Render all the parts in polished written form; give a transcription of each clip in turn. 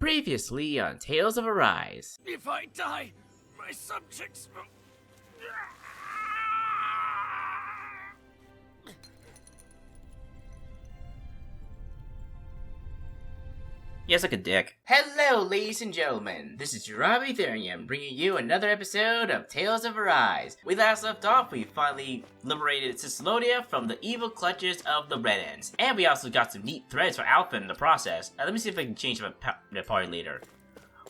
Previously on Tales of Arise. If I die, my subjects will... Yes, like a dick. Hello, ladies and gentlemen. This is Jirabi Therium, bringing you another episode of Tales of Arise. We last left off, we finally liberated Ciclodia from the evil clutches of the Renans. And we also got some neat threads for Alpha in the process. Let me see if I can change my party leader.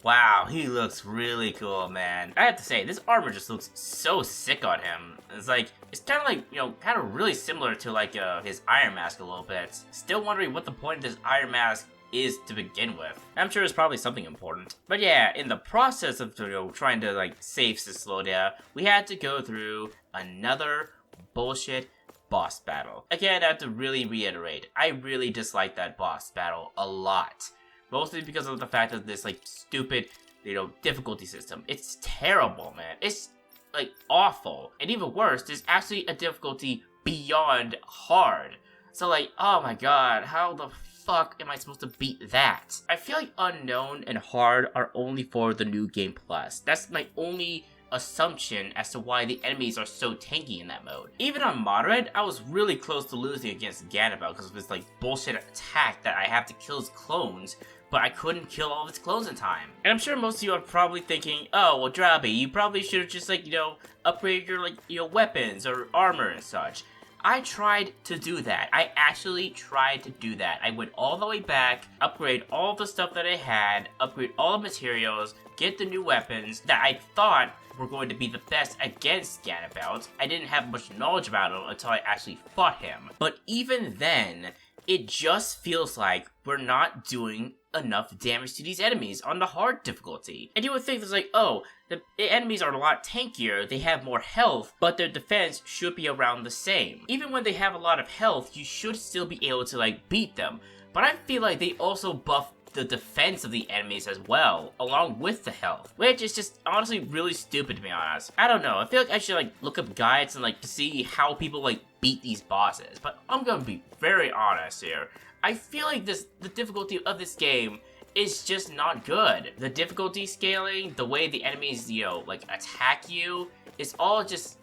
Wow, he looks really cool, man. I have to say, this armor just looks so sick on him. It's kind of like, kind of really similar to like his Iron Mask a little bit. Still wondering what the point of this Iron Mask is to begin with. I'm sure it's probably something important. But yeah, in the process of trying to like save Ciclodia, we had to go through another bullshit boss battle. Again, I have to really reiterate, I really dislike that boss battle a lot. Mostly because of the fact of this like stupid, difficulty system. It's terrible, man. It's like awful. And even worse, there's actually a difficulty beyond hard. So like, oh my god, how the fuck am I supposed to beat that? I feel like unknown and hard are only for the new game plus. That's my only assumption as to why the enemies are so tanky in that mode. Even on moderate, I was really close to losing against Ganabel because of this like bullshit attack that I have to kill his clones, but I couldn't kill all of his clones in time. And I'm sure most of you are probably thinking, oh, well, Drabi, you probably should have just upgraded your weapons or armor and such. I tried to do that. I actually tried to do that. I went all the way back, upgrade all the stuff that I had, upgrade all the materials, get the new weapons that I thought were going to be the best against Ganabelt. I didn't have much knowledge about him until I actually fought him. But even then, it just feels like we're not doing enough damage to these enemies on the hard difficulty. And you would think it's like, oh, the enemies are a lot tankier, they have more health, but their defense should be around the same. Even when they have a lot of health, you should still be able to beat them. But I feel like they also buff the defense of the enemies as well, along with the health, which is just honestly really stupid to be honest. I don't know, I feel like I should look up guides and see how people beat these bosses, but I'm gonna be very honest here. I feel like the difficulty of this game is just not good. The difficulty scaling, the way the enemies, attack you, is all just,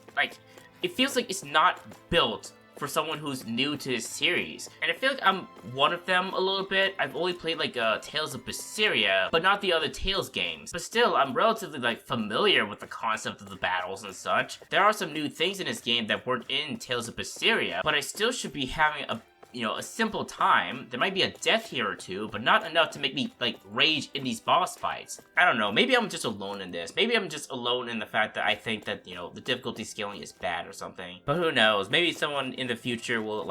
it feels like it's not built for someone who's new to this series. And I feel like I'm one of them a little bit. I've only played Tales of Berseria, but not the other Tales games. But still, I'm relatively familiar with the concept of the battles and such. There are some new things in this game that weren't in Tales of Berseria, but I still should be having a simple time. There might be a death here or two, but not enough to make me, rage in these boss fights. I don't know, maybe I'm just alone in this. Maybe I'm just alone in the fact that I think that, the difficulty scaling is bad or something. But who knows, maybe someone in the future will,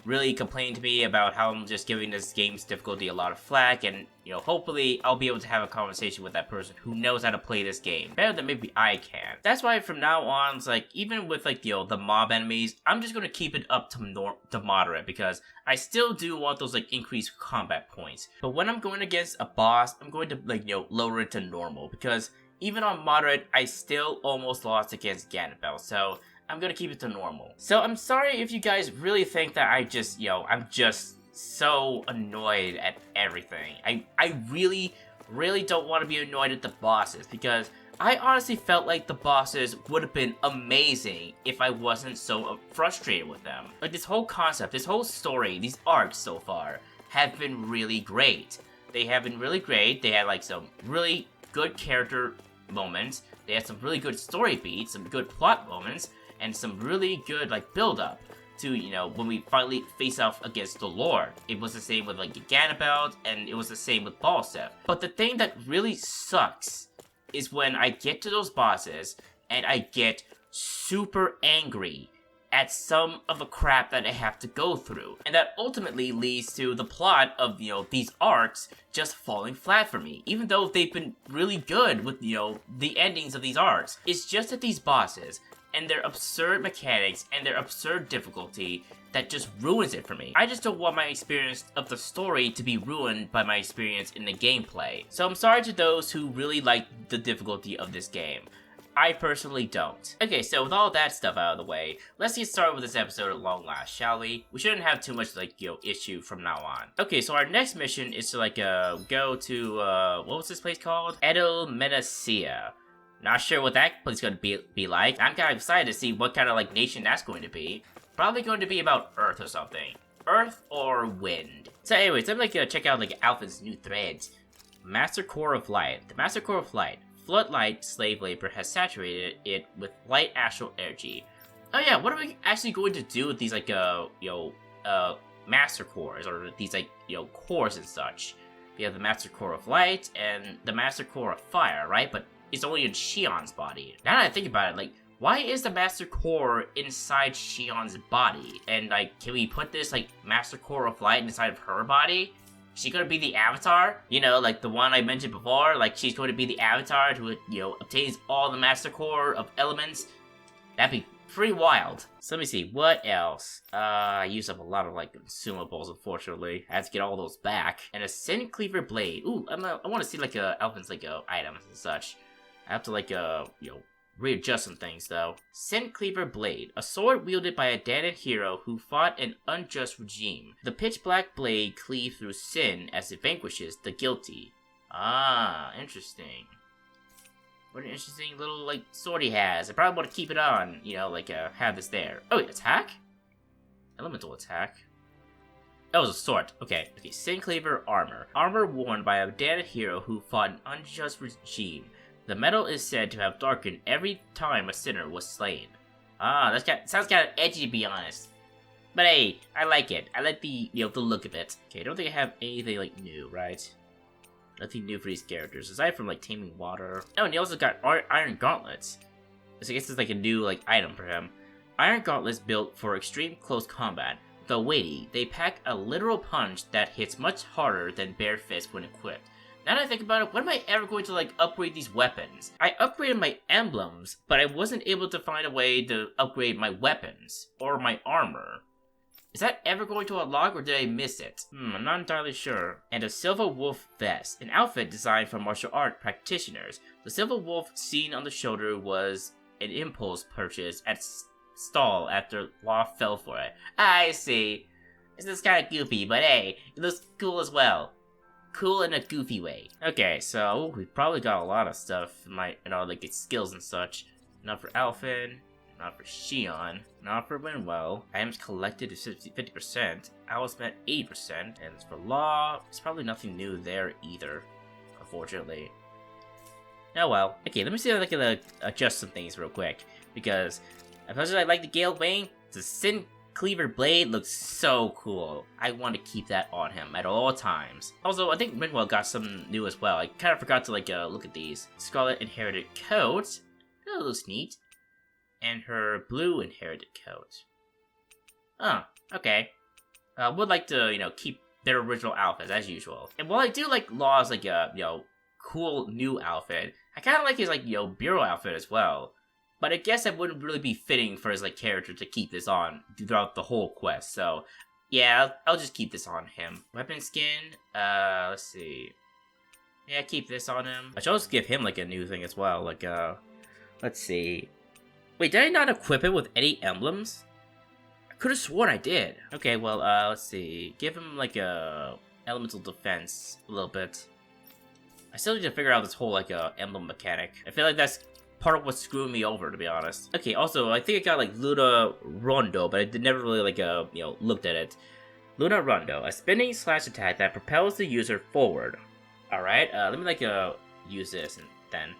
really complain to me about how I'm just giving this game's difficulty a lot of flack, and, hopefully I'll be able to have a conversation with that person who knows how to play this game better than maybe I can. That's why from now on, it's even with, the mob enemies, I'm just gonna keep it up to moderate, because I still do want those, increased combat points. But when I'm going against a boss, I'm going to, lower it to normal, because even on moderate, I still almost lost against Ganabel, so I'm gonna keep it to normal. So I'm sorry if you guys really think that I'm just so annoyed at everything. I really don't want to be annoyed at the bosses, because I honestly felt like the bosses would have been amazing if I wasn't so frustrated with them. This whole concept, this whole story, these arcs so far have been really great. They have been really great. They had some really good character moments. They had some really good story beats, some good plot moments, and some really good build-up to, when we finally face off against the Lord. It was the same with Ganabelt, and it was the same with Balsef. But the thing that really sucks is when I get to those bosses, and I get super angry at some of the crap that I have to go through. And that ultimately leads to the plot of, these arcs just falling flat for me. Even though they've been really good with, the endings of these arcs. It's just that these bosses and their absurd mechanics and their absurd difficulty that just ruins it for me. I just don't want my experience of the story to be ruined by my experience in the gameplay. So I'm sorry to those who really like the difficulty of this game. I personally don't. Okay, so with all that stuff out of the way, let's get started with this episode at long last, shall we? We shouldn't have too much, like, issue from now on. Okay, so our next mission is to, like, go to, what was this place called? Elde Menancia. Not sure what that place is going to be like. I'm kind of excited to see what kind of, like, nation that's going to be. Probably going to be about Earth or something. Earth or wind. So anyways, I'm like, check out, like, Alpha's new threads. Master Core of Light. The Master Core of Light. Floodlight slave labor has saturated it with light astral energy. Oh yeah, what are we actually going to do with these, like, Master Cores, or these, like, cores and such? We have the Master Core of Light and the Master Core of Fire, right? But it's only in Shion's body. Now that I think about it, like, why is the Master Core inside Shion's body? And, like, can we put this, like, Master Core of Light inside of her body? Is she gonna be the Avatar? You know, like the one I mentioned before? Like, she's going to be the Avatar who, obtains all the Master Core of elements? That'd be pretty wild. So let me see, what else? I used up a lot of, like, consumables, unfortunately. I have to get all those back. And a Sin Cleaver Blade. Ooh, I want to see, like, Elfin's, like, items and such. I have to, like, readjust some things, though. Sin Cleaver Blade, a sword wielded by a Dahnan hero who fought an unjust regime. The pitch-black blade cleaves through sin as it vanquishes the guilty. Ah, interesting. What an interesting little, like, sword he has. I probably want to keep it on, have this there. Oh, wait, attack? Elemental attack. That was a sword. Okay, Sin Cleaver Armor. Armor worn by a Dahnan hero who fought an unjust regime. The metal is said to have darkened every time a sinner was slain. Ah, sounds kind of edgy, to be honest. But hey, I like it. I like the look of it. Okay, I don't think I have anything, like, new, right? Nothing new for these characters, aside from, like, Taming Water. Oh, and he also got Iron Gauntlets. So I guess it's, like, a new, like, item for him. Iron Gauntlets built for extreme close combat. Though weighty, they pack a literal punch that hits much harder than bare fist when equipped. Now that I think about it, when am I ever going to, like, upgrade these weapons? I upgraded my emblems, but I wasn't able to find a way to upgrade my weapons, or my armor. Is that ever going to unlock, or did I miss it? I'm not entirely sure. And a Silver Wolf Vest, an outfit designed for martial art practitioners. The Silver Wolf seen on the shoulder was an impulse purchase at stall after Law fell for it. I see. This is kind of goofy, but hey, it looks cool as well. Cool in a goofy way. Okay, so we probably got a lot of stuff like its skills and such. Not for Alphen, not for Shion, not for Winwell. Items collected is 50%. Alice met 80%, and as for Law, there's probably nothing new there either, unfortunately. Oh well. Okay, let me see if I can adjust some things real quick, because as much as I like the Gale Wing, the Sin Cleaver Blade looks so cool. I want to keep that on him at all times. Also, I think Rinwell got some new as well. I kind of forgot to look at these. Scarlet Inherited Coat. That looks neat. And her blue Inherited Coat. Oh, okay. Would like to, keep their original outfits as usual. And while I do like Law's cool new outfit, I kind of like his bureau outfit as well. But I guess that wouldn't really be fitting for his character to keep this on throughout the whole quest. So yeah, I'll just keep this on him. Weapon skin. Let's see. Yeah, keep this on him. I should also give him a new thing as well. Let's see. Wait, did I not equip it with any emblems? I could have sworn I did. Okay, well, let's see. Give him a elemental defense a little bit. I still need to figure out this whole emblem mechanic. I feel like that's part of what's screwing me over, to be honest. Okay, also, I think I got Luna Rondo, but I never really looked at it. Luna Rondo, a spinning slash attack that propels the user forward. Alright, let me use this and then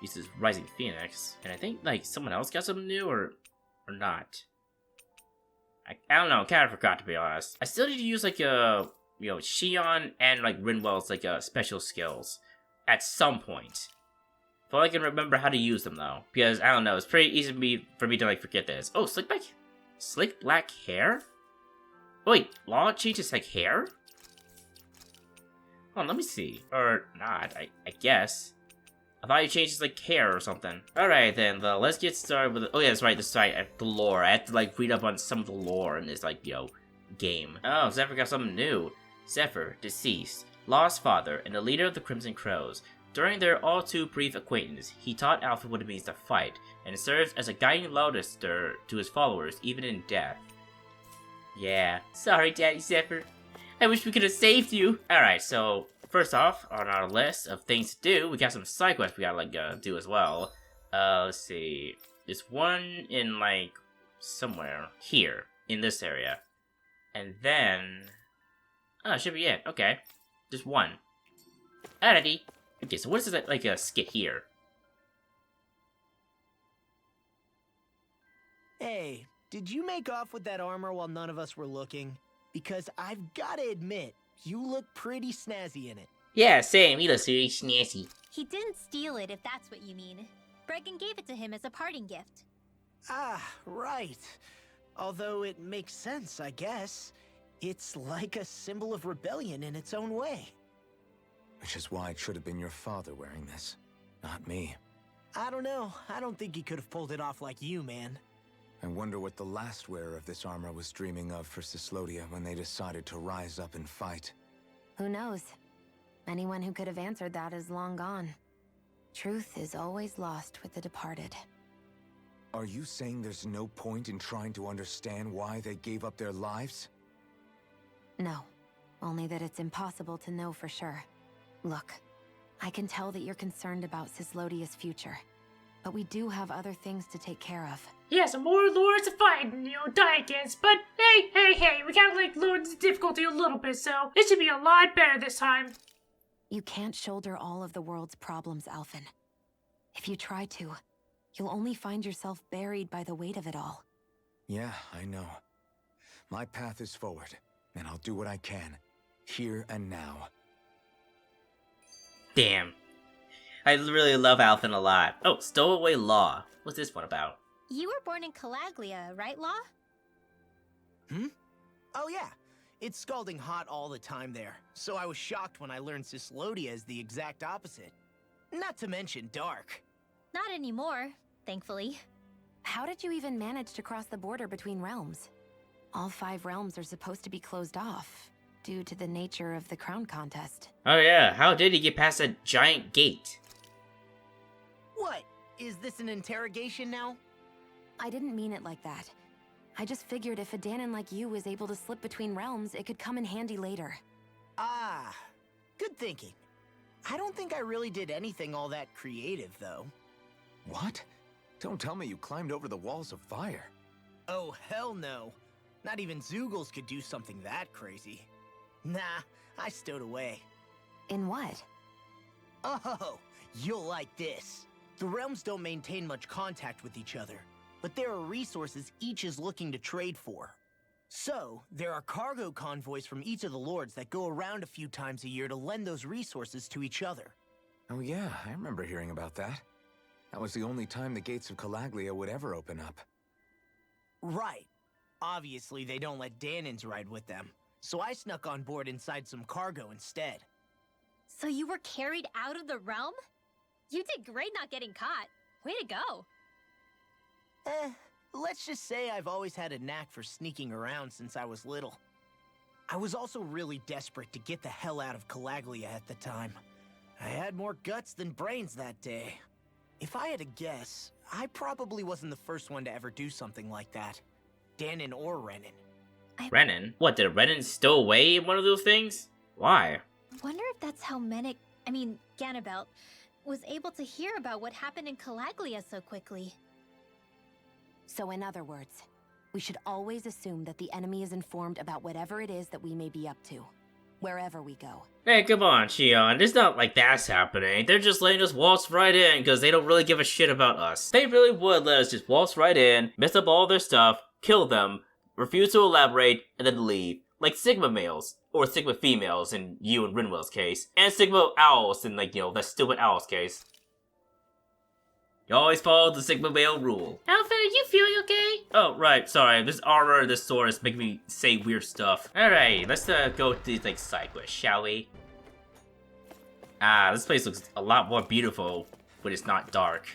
use this Rising Phoenix. And I think someone else got something new or not. I don't know, I kind of forgot, to be honest. I still need to use Shion and Rinwell's special skills at some point. If I can remember how to use them, though. Because, I don't know, it's pretty easy for me to, forget this. Oh, slick black hair? Wait, Law changes, hair? Hold on, let me see. Or not, I guess. I thought he changed his, hair or something. Alright, then, let's get started with it. Oh, yeah, that's right, the lore. I have to, read up on some of the lore in this, game. Oh, Zephyr got something new. Zephyr, deceased, Law's father, and the leader of the Crimson Crows. During their all too brief acquaintance, he taught Alpha what it means to fight, and serves as a guiding loudester to his followers, even in death. Yeah, sorry Daddy Zephyr. I wish we could have saved you! Alright, so, first off, on our list of things to do, we got some side quests we gotta, do as well. Let's see. There's one in, somewhere here, in this area. And then... oh, it should be it. Okay. Just one. Alrighty. Okay, so what is this, a skit here? Hey, did you make off with that armor while none of us were looking? Because I've gotta admit, you look pretty snazzy in it. Yeah, same. He looks really snazzy. He didn't steal it, if that's what you mean. Bregan gave it to him as a parting gift. Ah, right. Although it makes sense, I guess. It's like a symbol of rebellion in its own way. Which is why it should have been your father wearing this, not me. I don't know. I don't think he could have pulled it off like you, man. I wonder what the last wearer of this armor was dreaming of for Cyslodia when they decided to rise up and fight. Who knows? Anyone who could have answered that is long gone. Truth is always lost with the departed. Are you saying there's no point in trying to understand why they gave up their lives? No, only that it's impossible to know for sure. Look, I can tell that you're concerned about Cyslodia's future, but we do have other things to take care of. Yeah, some more lords to fight and, die against, but hey, we gotta, lower the difficulty a little bit, so it should be a lot better this time. You can't shoulder all of the world's problems, Alphen. If you try to, you'll only find yourself buried by the weight of it all. Yeah, I know. My path is forward, and I'll do what I can, here and now. Damn. I really love Alphen a lot. Oh, Stowaway Law. What's this one about? You were born in Calaglia, right, Law? Oh yeah. It's scalding hot all the time there, so I was shocked when I learned Cyslodia is the exact opposite. Not to mention dark. Not anymore, thankfully. How did you even manage to cross the border between realms? All 5 realms are supposed to be closed off, due to the nature of the crown contest. Oh yeah, how did he get past that giant gate? What? Is this an interrogation now? I didn't mean it like that. I just figured if a Dahnan like you was able to slip between realms, it could come in handy later. Ah, good thinking. I don't think I really did anything all that creative, though. What? Don't tell me you climbed over the walls of fire. Oh, hell no. Not even Zoogles could do something that crazy. Nah, I stowed away. In what? Oh, you'll like this. The realms don't maintain much contact with each other, but there are resources each is looking to trade for. So, there are cargo convoys from each of the lords that go around a few times a year to lend those resources to each other. Oh yeah, I remember hearing about that. That was the only time the gates of Calaglia would ever open up. Right. Obviously, they don't let Dahnans ride with them, so I snuck on board inside some cargo instead. So you were carried out of the realm? You did great not getting caught. Way to go. Let's just say I've always had a knack for sneaking around since I was little. I was also really desperate to get the hell out of Calaglia at the time. I had more guts than brains that day. If I had to guess, I probably wasn't the first one to ever do something like that. Dahnan or Renan. Renan? What, did Renan stow away in one of those things? Why? Wonder if that's how Ganabelt, was able to hear about what happened in Calaglia so quickly. So in other words, we should always assume that the enemy is informed about whatever it is that we may be up to, wherever we go. Hey, come on, Shion. It's not like that's happening. They're just letting us waltz right in because they don't really give a shit about us. They really would let us just waltz right in, mess up all their stuff, kill them, refuse to elaborate, and then leave. Like Sigma males. Or Sigma females in you and Rinwell's case. And Sigma owls in, that stupid owl's case. You always follow the Sigma male rule. Alphen, are you feeling okay? Oh, right, sorry. This armor and this sword is making me say weird stuff. Alright, let's go to these, side quests, shall we? Ah, this place looks a lot more beautiful when it's not dark.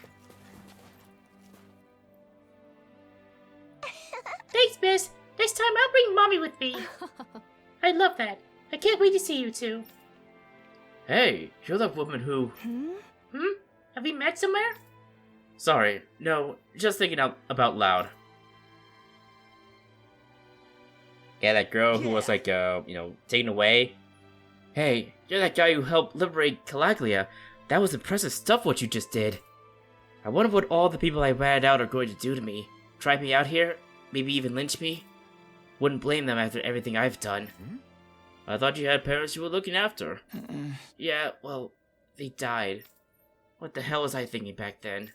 Thanks, miss. Next time I'll bring Mommy with me. I love that. I can't wait to see you two. Hey, you're that woman who... Have we met somewhere? Sorry, no, just thinking out about loud. Yeah, that girl who was like, taken away. Hey, you're that guy who helped liberate Calaglia. That was impressive stuff what you just did. I wonder what all the people I ratted out are going to do to me. Try me out here? Maybe even lynch me? Wouldn't blame them after everything I've done. I thought you had parents you were looking after. Yeah, well, they died. What the hell was I thinking back then?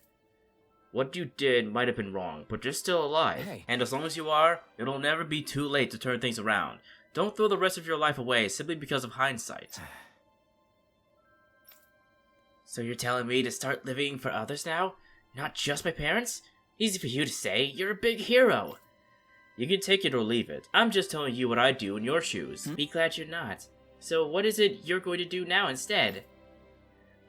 What you did might have been wrong, but you're still alive. Hey. And as long as you are, it'll never be too late to turn things around. Don't throw the rest of your life away simply because of hindsight. So you're telling me to start living for others now? Not just my parents? Easy for you to say, you're a big hero. You can take it or leave it. I'm just telling you what I'd do in your shoes. Be glad you're not. So what is it you're going to do now instead?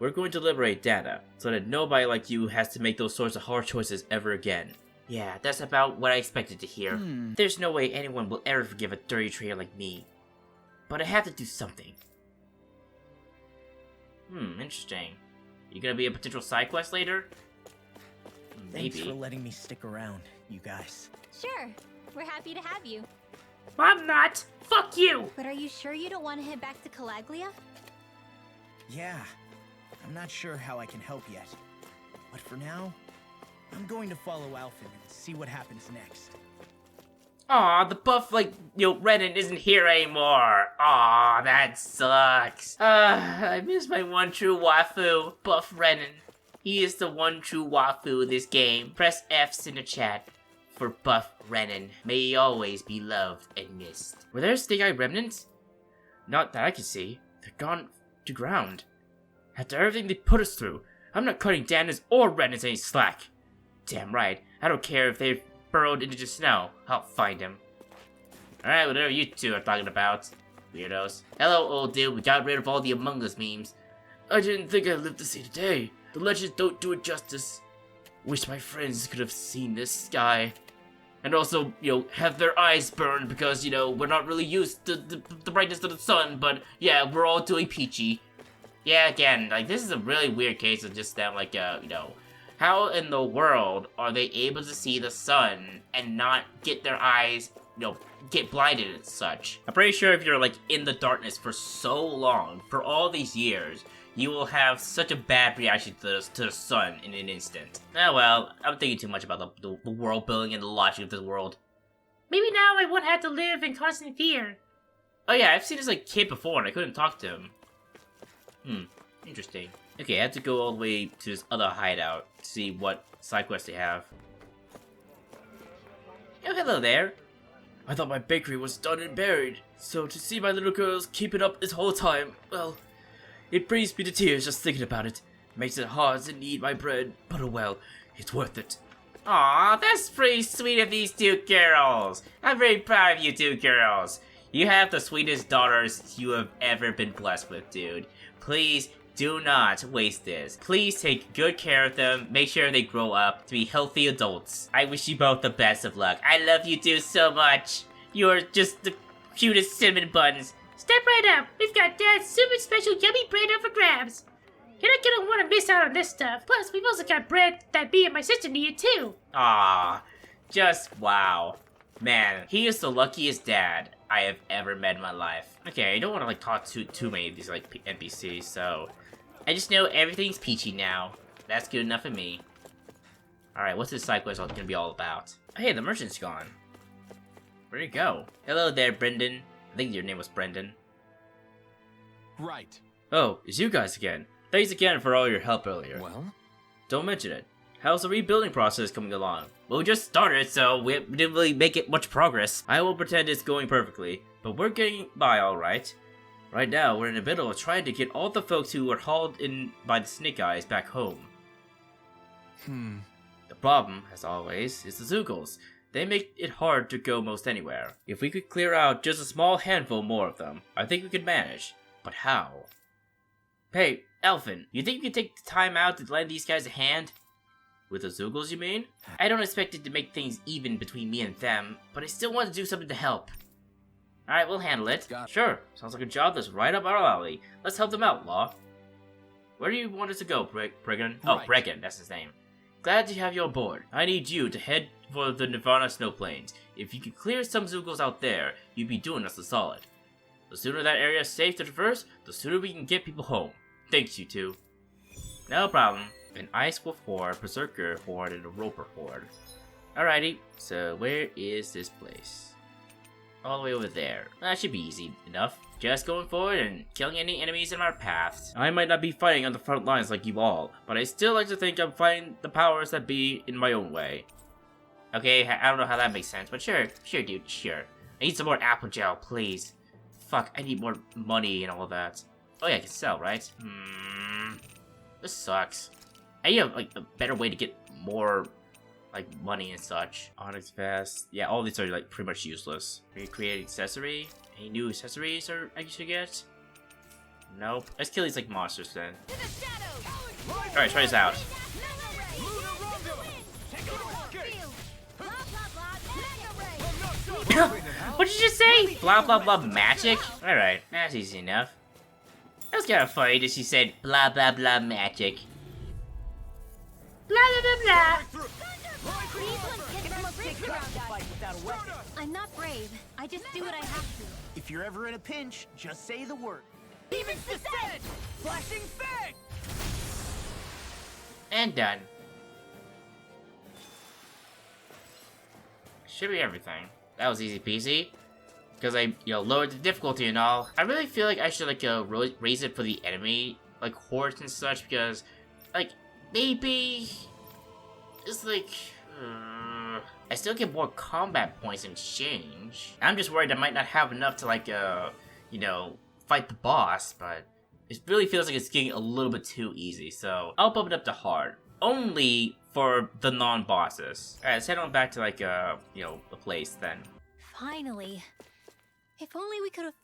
We're going to liberate Dahna, so that nobody like you has to make those sorts of hard choices ever again. Yeah, that's about what I expected to hear. There's no way anyone will ever forgive a dirty traitor like me. But I have to do something. Interesting. You gonna be a potential side quest later? Maybe. Thanks for letting me stick around, you guys. Sure, we're happy to have you. I'm not. Fuck you. But are you sure you don't want to head back to Calaglia? Yeah, I'm not sure how I can help yet. But for now, I'm going to follow Alphen and see what happens next. Aw, the buff, Renan isn't here anymore. Aw, that sucks. I miss my one true waifu, Buff Renan. He is the one true waifu in this game. Press Fs in the chat for Buff Renan. May he always be loved and missed. Were there Snake Eye remnants? Not that I can see. They're gone to ground. After everything they put us through, I'm not cutting Dahna's or Renan's any slack. Damn right. I don't care if they've burrowed into the snow. I'll find him. Alright, whatever you two are talking about. Weirdos. Hello, old dude. We got rid of all the Among Us memes. I didn't think I'd live to see today. The legends don't do it justice. Wish my friends could have seen this sky. And also, have their eyes burned because, we're not really used to the brightness of the sun, but yeah, we're all doing peachy. Yeah, again, this is a really weird case of just them, how in the world are they able to see the sun and not get their eyes, get blinded and such? I'm pretty sure if you're, in the darkness for so long, for all these years, you will have such a bad reaction to the sun in an instant. Oh well, I'm thinking too much about the world building and the logic of this world. Maybe now I won't have to live in constant fear. Oh yeah, I've seen this, kid before and I couldn't talk to him. Interesting. Okay, I have to go all the way to this other hideout to see what side quests they have. Oh, hello there. I thought my bakery was done and buried, so to see my little girls keep it up this whole time, well, it brings me to tears just thinking about it. Makes it hard to eat my bread, but oh well, it's worth it. Aw, that's pretty sweet of these two girls. I'm very proud of you two girls. You have the sweetest daughters you have ever been blessed with, dude. Please do not waste this. Please take good care of them. Make sure they grow up to be healthy adults. I wish you both the best of luck. I love you two so much. You're just the cutest cinnamon buns. Step right up. We've got Dad's super special yummy bread up for grabs. You're not gonna want to miss out on this stuff. Plus, we've also got bread that me and my sister needed too. Ah, just wow. Man, he is the luckiest dad I have ever met in my life. Okay, I don't want to talk to too many of these NPCs, so I just know everything's peachy now. That's good enough for me. Alright, what's this side quest gonna be all about? Hey, the merchant's gone. Where'd he go? Hello there, Brendan. I think your name was Brendan. Right. Oh, it's you guys again. Thanks again for all your help earlier. Well? Don't mention it. How's the rebuilding process coming along? Well, we just started, so we didn't really make it much progress. I will pretend it's going perfectly, but we're getting by alright. Right now, we're in the middle of trying to get all the folks who were hauled in by the Snake Eyes back home. The problem, as always, is the Zoogles. They make it hard to go most anywhere. If we could clear out just a small handful more of them, I think we could manage. But how? Hey, Elfin, you think you could take the time out to lend these guys a hand? With the Zoogles, you mean? I don't expect it to make things even between me and them, but I still want to do something to help. Alright, we'll handle it. Got it. Sure, sounds like a job that's right up our alley. Let's help them out, Law. Where do you want us to go, Brigand? Oh, Right. Brigand, that's his name. Glad to have you on board. I need you to head for the Nirvana snow plains. If you can clear some Zoogles out there, you'd be doing us a solid. The sooner that area is safe to traverse, the sooner we can get people home. Thanks, you two. No problem. An Ice Wolf Horde, Berserker Horde, and a Roper Horde. Alrighty, so where is this place? All the way over there. That should be easy enough. Just going forward and killing any enemies in our paths. I might not be fighting on the front lines like you all, but I still like to think I'm fighting the powers that be in my own way. Okay, I don't know how that makes sense, but sure, dude, sure. I need some more apple gel, please. Fuck, I need more money and all that. Oh yeah, I can sell, right? This sucks. I need like a better way to get more like money and such. Onyx Vest. Yeah, all these are like pretty much useless. Recreate accessory. Any new accessories I should get? Nope. Let's kill these like monsters then. Alright, try this out. What did you just say? Blah blah blah magic? Alright, that's easy enough. That was kind of funny that she said blah blah blah magic. Blah blah blah blah. I'm not brave. I just do what I have to. If you're ever in a pinch, just say the word. Even descent! Flashing fang! And done. Should be everything. That was easy peasy. Because I, lowered the difficulty and all. I really feel like I should, raise it for the enemy, like, hordes and such, because, like, maybe... It's like... I still get more combat points in exchange. I'm just worried I might not have enough to, like, fight the boss, but it really feels like it's getting a little bit too easy, so I'll bump it up to hard. Only for the non-bosses. Alright, let's head on back to, like, the place then. Finally. If only we could have.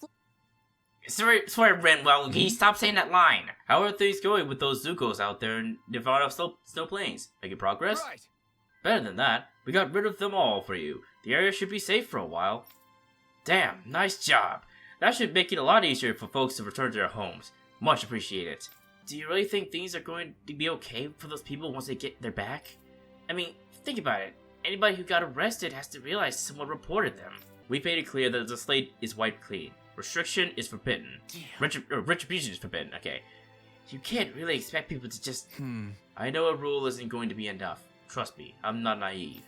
Sorry, Renwell, can you stop saying that line? How are things going with those Zoogles out there in Nirvana Snow Plains? Making progress? Right. Better than that, we got rid of them all for you. The area should be safe for a while. Damn, nice job. That should make it a lot easier for folks to return to their homes. Much appreciated. Do you really think things are going to be okay for those people once they get their back? I mean, think about it. Anybody who got arrested has to realize someone reported them. We've made it clear that the slate is wiped clean. Restriction is forbidden. Retribution is forbidden, okay. You can't really expect people to just... I know a rule isn't going to be enough. Trust me, I'm not naive.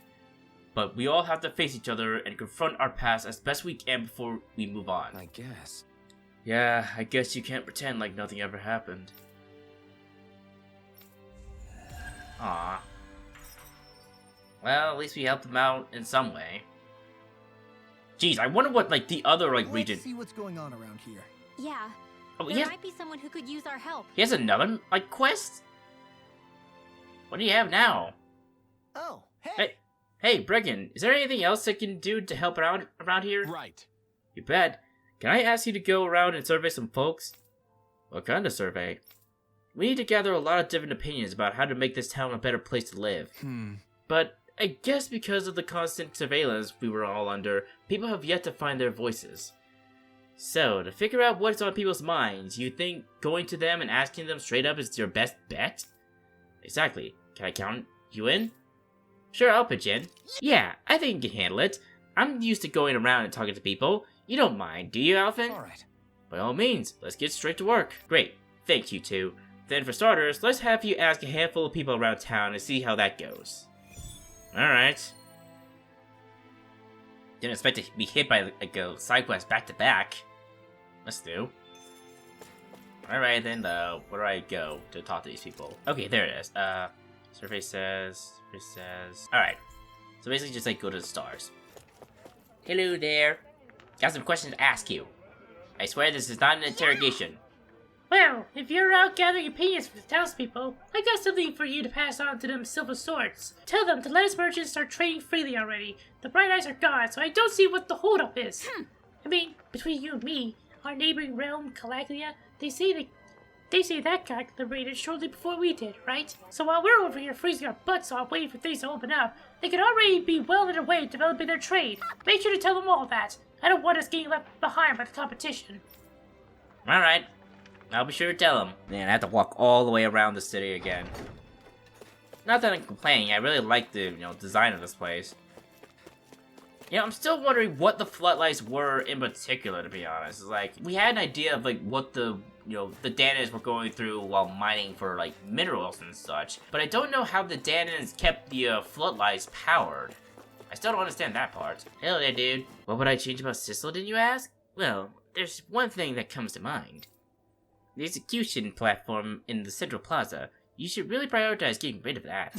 But we all have to face each other and confront our past as best we can before we move on. I guess. Yeah, I guess you can't pretend like nothing ever happened. Aww. Well, at least we helped them out in some way. Jeez, I wonder what, like, the other, like, region... Let's see what's going on around here. Yeah. Oh, There might be someone who could use our help. he has another, like, quest? What do you have now? Oh, hey! Hey, Brigand, is there anything else I can do to help around here? Right. You bet. Can I ask you to go around and survey some folks? What kind of survey? We need to gather a lot of different opinions about how to make this town a better place to live. But I guess because of the constant surveillance we were all under, people have yet to find their voices. So, to figure out what's on people's minds, you think going to them and asking them straight up is your best bet? Exactly. Can I count you in? Sure, I'll pitch in. Yeah, I think you can handle it. I'm used to going around and talking to people. You don't mind, do you, Alvin? Alright. By all means, let's get straight to work. Great. Thank you two. Then for starters, let's have you ask a handful of people around town and see how that goes. Alright. Didn't expect to be hit by like a side quest back to back. Let's do. Alright then, where do I go to talk to these people? Okay, there it is. Survey says... Alright. So basically just like go to the stars. Hello there. Got some questions to ask you. I swear this is not an interrogation. Well, if you're out gathering opinions from the townspeople, I got something for you to pass on to them silver swords. Tell them to let us merchants start trading freely already. The bright eyes are gone, so I don't see what the holdup is. I mean, between you and me, our neighboring realm, Calaglia, they They say that got liberated shortly before we did, right? So while we're over here freezing our butts off waiting for things to open up, they could already be well on their way developing their trade. Make sure to tell them all that. I don't want us getting left behind by the competition. Alright. I'll be sure to tell them. Man, I have to walk all the way around the city again. Not that I'm complaining, I really like the, design of this place. I'm still wondering what the floodlights were in particular, to be honest. It's like, we had an idea of, like, what the, the Dahnans were going through while mining for, like, minerals and such. But I don't know how the Dahnans kept the, floodlights powered. I still don't understand that part. Hell yeah, dude. What would I change about Sisselden, you ask? Well, there's one thing that comes to mind. The execution platform in the Central Plaza. You should really prioritize getting rid of that.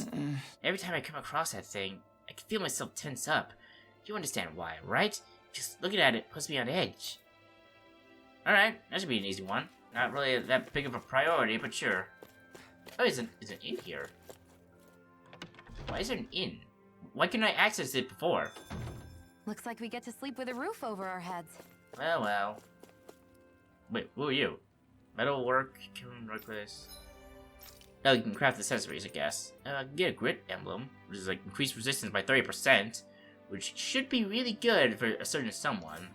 Every time I come across that thing, I can feel myself tense up. You understand why, right? Just looking at it puts me on edge. Alright, that should be an easy one. Not really that big of a priority, but sure. Oh, is an inn here? Why is there an inn? Why couldn't I access it before? Looks like we get to sleep with a roof over our heads. Well. Wait, who are you? Metalwork, killing reckless. Oh, you can craft accessories, I guess. Get a grit emblem, which is like increased resistance by 30%, which should be really good for a certain someone.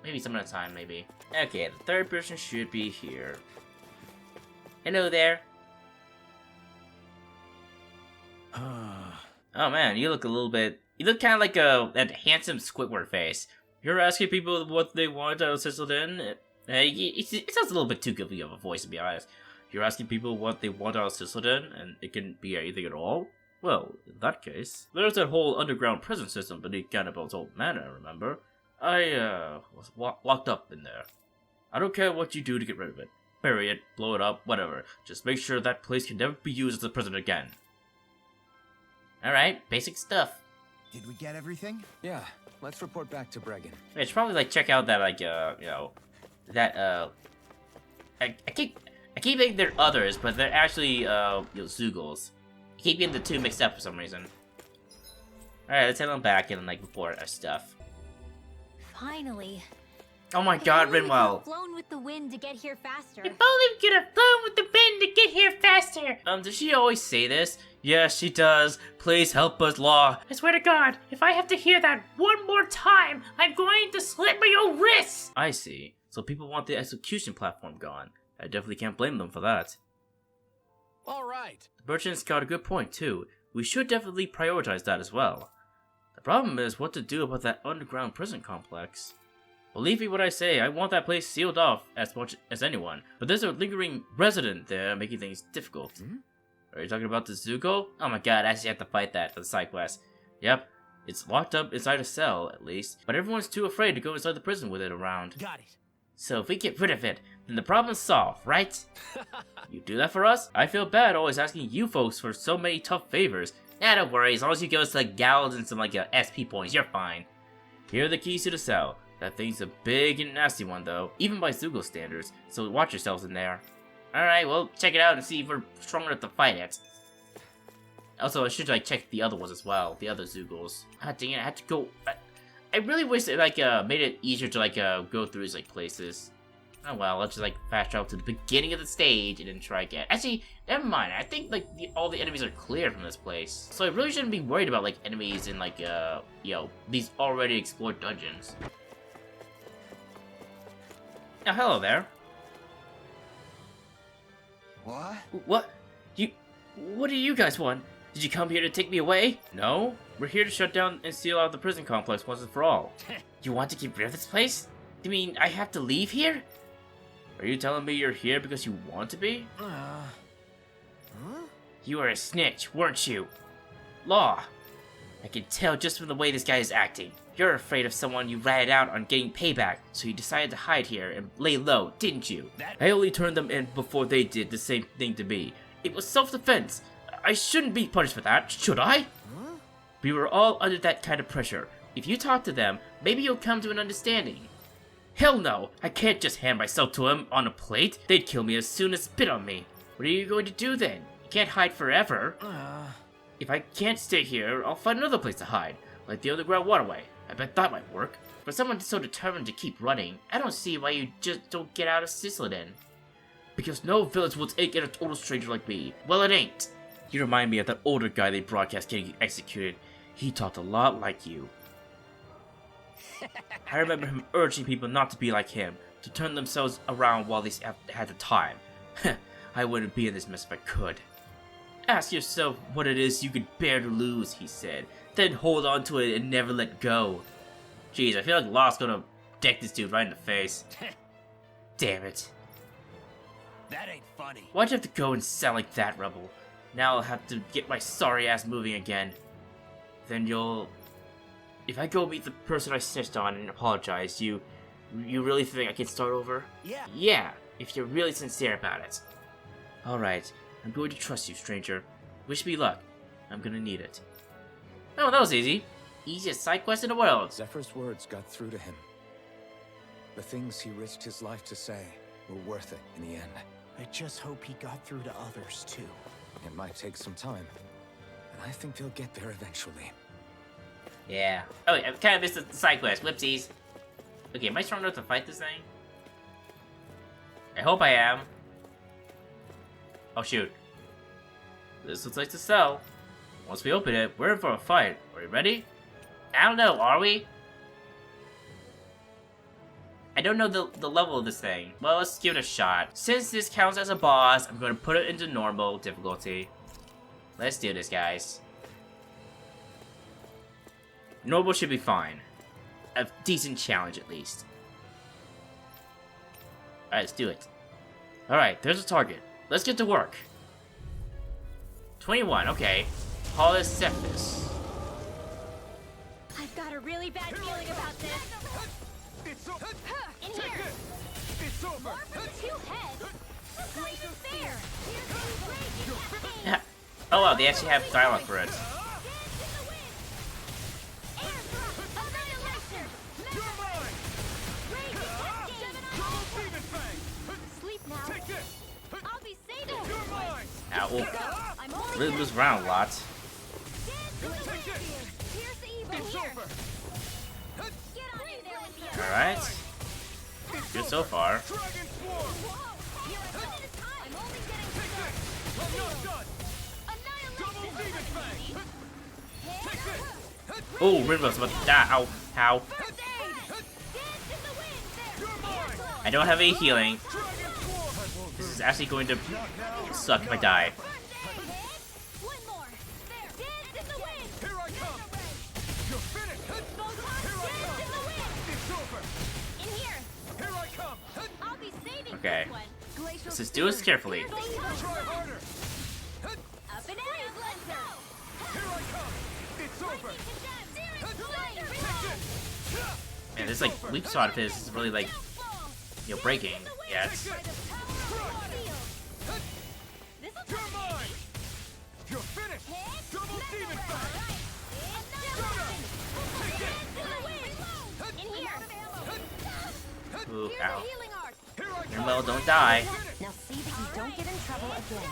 Maybe some at a time, maybe. Okay, the third person should be here. Hello there. Oh man, you look a little bit... You look kind of like that handsome Squidward face. You're asking people what they want out of Sisselden? It sounds a little bit too goofy of a voice, to be honest. You're asking people what they want out of Sisselden, and it can be anything at all? Well, in that case, there's that whole underground prison system beneath Gannibal's old manor, remember? I, was locked up in there. I don't care what you do to get rid of it. Bury it, blow it up, whatever. Just make sure that place can never be used as a prison again. Alright, basic stuff. Did we get everything? Yeah, let's report back to Bregan. I should probably, like, check out that, like, I keep thinking they're others, but they're actually, Zeugles. I keep getting the two mixed up for some reason. Alright, let's head on back and, like, report our stuff. Finally. Oh my god, If only we Rinwell! could've flown with the wind to get here faster. If only we could have flown with the wind to get here faster. Does she always say this? Yes, she does. Please help us, Law. I swear to God, if I have to hear that one more time, I'm going to slit my own wrists. I see. So people want the execution platform gone. I definitely can't blame them for that. All right. The merchant's got a good point, too. We should definitely prioritize that as well. The problem is what to do about that underground prison complex. Believe me when I say, I want that place sealed off as much as anyone, but there's a lingering resident there making things difficult. Are you talking about the Zuko? Oh my god, I actually have to fight that for the side quest. Yep, it's locked up inside a cell, at least, but everyone's too afraid to go inside the prison with it around. Got it. So if we get rid of it, then the problem's solved, right? You do that for us? I feel bad always asking you folks for so many tough favors. Nah, don't worry, as long as you give us like gals and some like SP points, you're fine. Here are the keys to the cell. That thing's a big and nasty one though, even by Zugo standards, so watch yourselves in there. Alright, well, check it out and see if we're strong enough to fight it. Also, I should like check the other ones as well, the other Zugos. Ah, dang it, I had to go... I really wish it like made it easier to like go through these like places. Oh well, let's just like fast travel to the beginning of the stage and then try again. Actually, never mind. I think like all the enemies are clear from this place, so I really shouldn't be worried about like enemies in like these already explored dungeons. Oh, hello there. What? What do you guys want? Did you come here to take me away? No, we're here to shut down and seal out the prison complex once and for all. You want to get rid of this place? You mean I have to leave here? Are you telling me you're here because you want to be? Huh? You were a snitch, weren't you? Law. I can tell just from the way this guy is acting. You're afraid of someone you ratted out on getting payback, so you decided to hide here and lay low, didn't you? I only turned them in before they did the same thing to me. It was self-defense. I shouldn't be punished for that, should I? Huh? We were all under that kind of pressure. If you talk to them, maybe you'll come to an understanding. Hell no! I can't just hand myself to them on a plate. They'd kill me as soon as spit on me. What are you going to do then? You can't hide forever. If I can't stay here, I'll find another place to hide, like the underground waterway. I bet that might work. For someone so determined to keep running, I don't see why you just don't get out of Sisselden. Because no village will take in a total stranger like me. Well, it ain't. You remind me of that older guy they broadcast getting executed. He talked a lot like you. I remember him urging people not to be like him, to turn themselves around while they had the time. I wouldn't be in this mess if I could. Ask yourself what it is you could bear to lose, he said. Then hold on to it and never let go. Jeez, I feel like Law's gonna deck this dude right in the face. Damn it. That ain't funny. Why'd you have to go and sound like that, Rebel? Now I'll have to get my sorry ass moving again. Then you'll... If I go meet the person I snitched on and apologize, you really think I can start over? Yeah. Yeah, if you're really sincere about it. Alright, I'm going to trust you, stranger. Wish me luck. I'm gonna need it. Oh, that was easy. Easiest side quest in the world. Zephyr's words got through to him. The things he risked his life to say were worth it in the end. I just hope he got through to others, too. It might take some time, and I think they'll get there eventually. Yeah. Oh, wait, I kind of missed the side quest. Whoopsies. Okay, am I strong enough to fight this thing? I hope I am. Oh, shoot. This looks like the cell. Once we open it, we're in for a fight. Are you ready? I don't know, are we? I don't know the level of this thing. Well, let's give it a shot. Since this counts as a boss, I'm going to put it into normal difficulty. Let's do this, guys. Normal should be fine. A decent challenge, at least. Alright, let's do it. Alright, there's a target. Let's get to work. 21, okay. Call this Cephas. I've got a really bad feeling about this. In here. It's over. More from two heads. That's not even fair. Here's the Oh wow, they actually have dialogue for it. Sleep now. I'll be saving you. Ow, well, I'm only really moves around a lot. Here's the evil here. Get on in there with you. Alright. Good so far. Whoa. You're a good time. I'm only getting started. Oh, Rinbo's about to die. Ow, ow. I don't have any healing. This is actually going to suck if I die. One more. There. Dance in the wind. Here I come. You're finished. Dance in the wind. It's over. In here. Here I come. I'll be saving Okay. this one. Let's just do this carefully. Try harder. Up and out. Here I come. It's over. Man, this like weak spot of his is really like, you know, breaking. Yes. You're mine. You're finished. Double demon fang. In here. Ooh, Here's ow. the healing art. Here I come. Rinbo, don't die. Now see that you don't get in trouble again.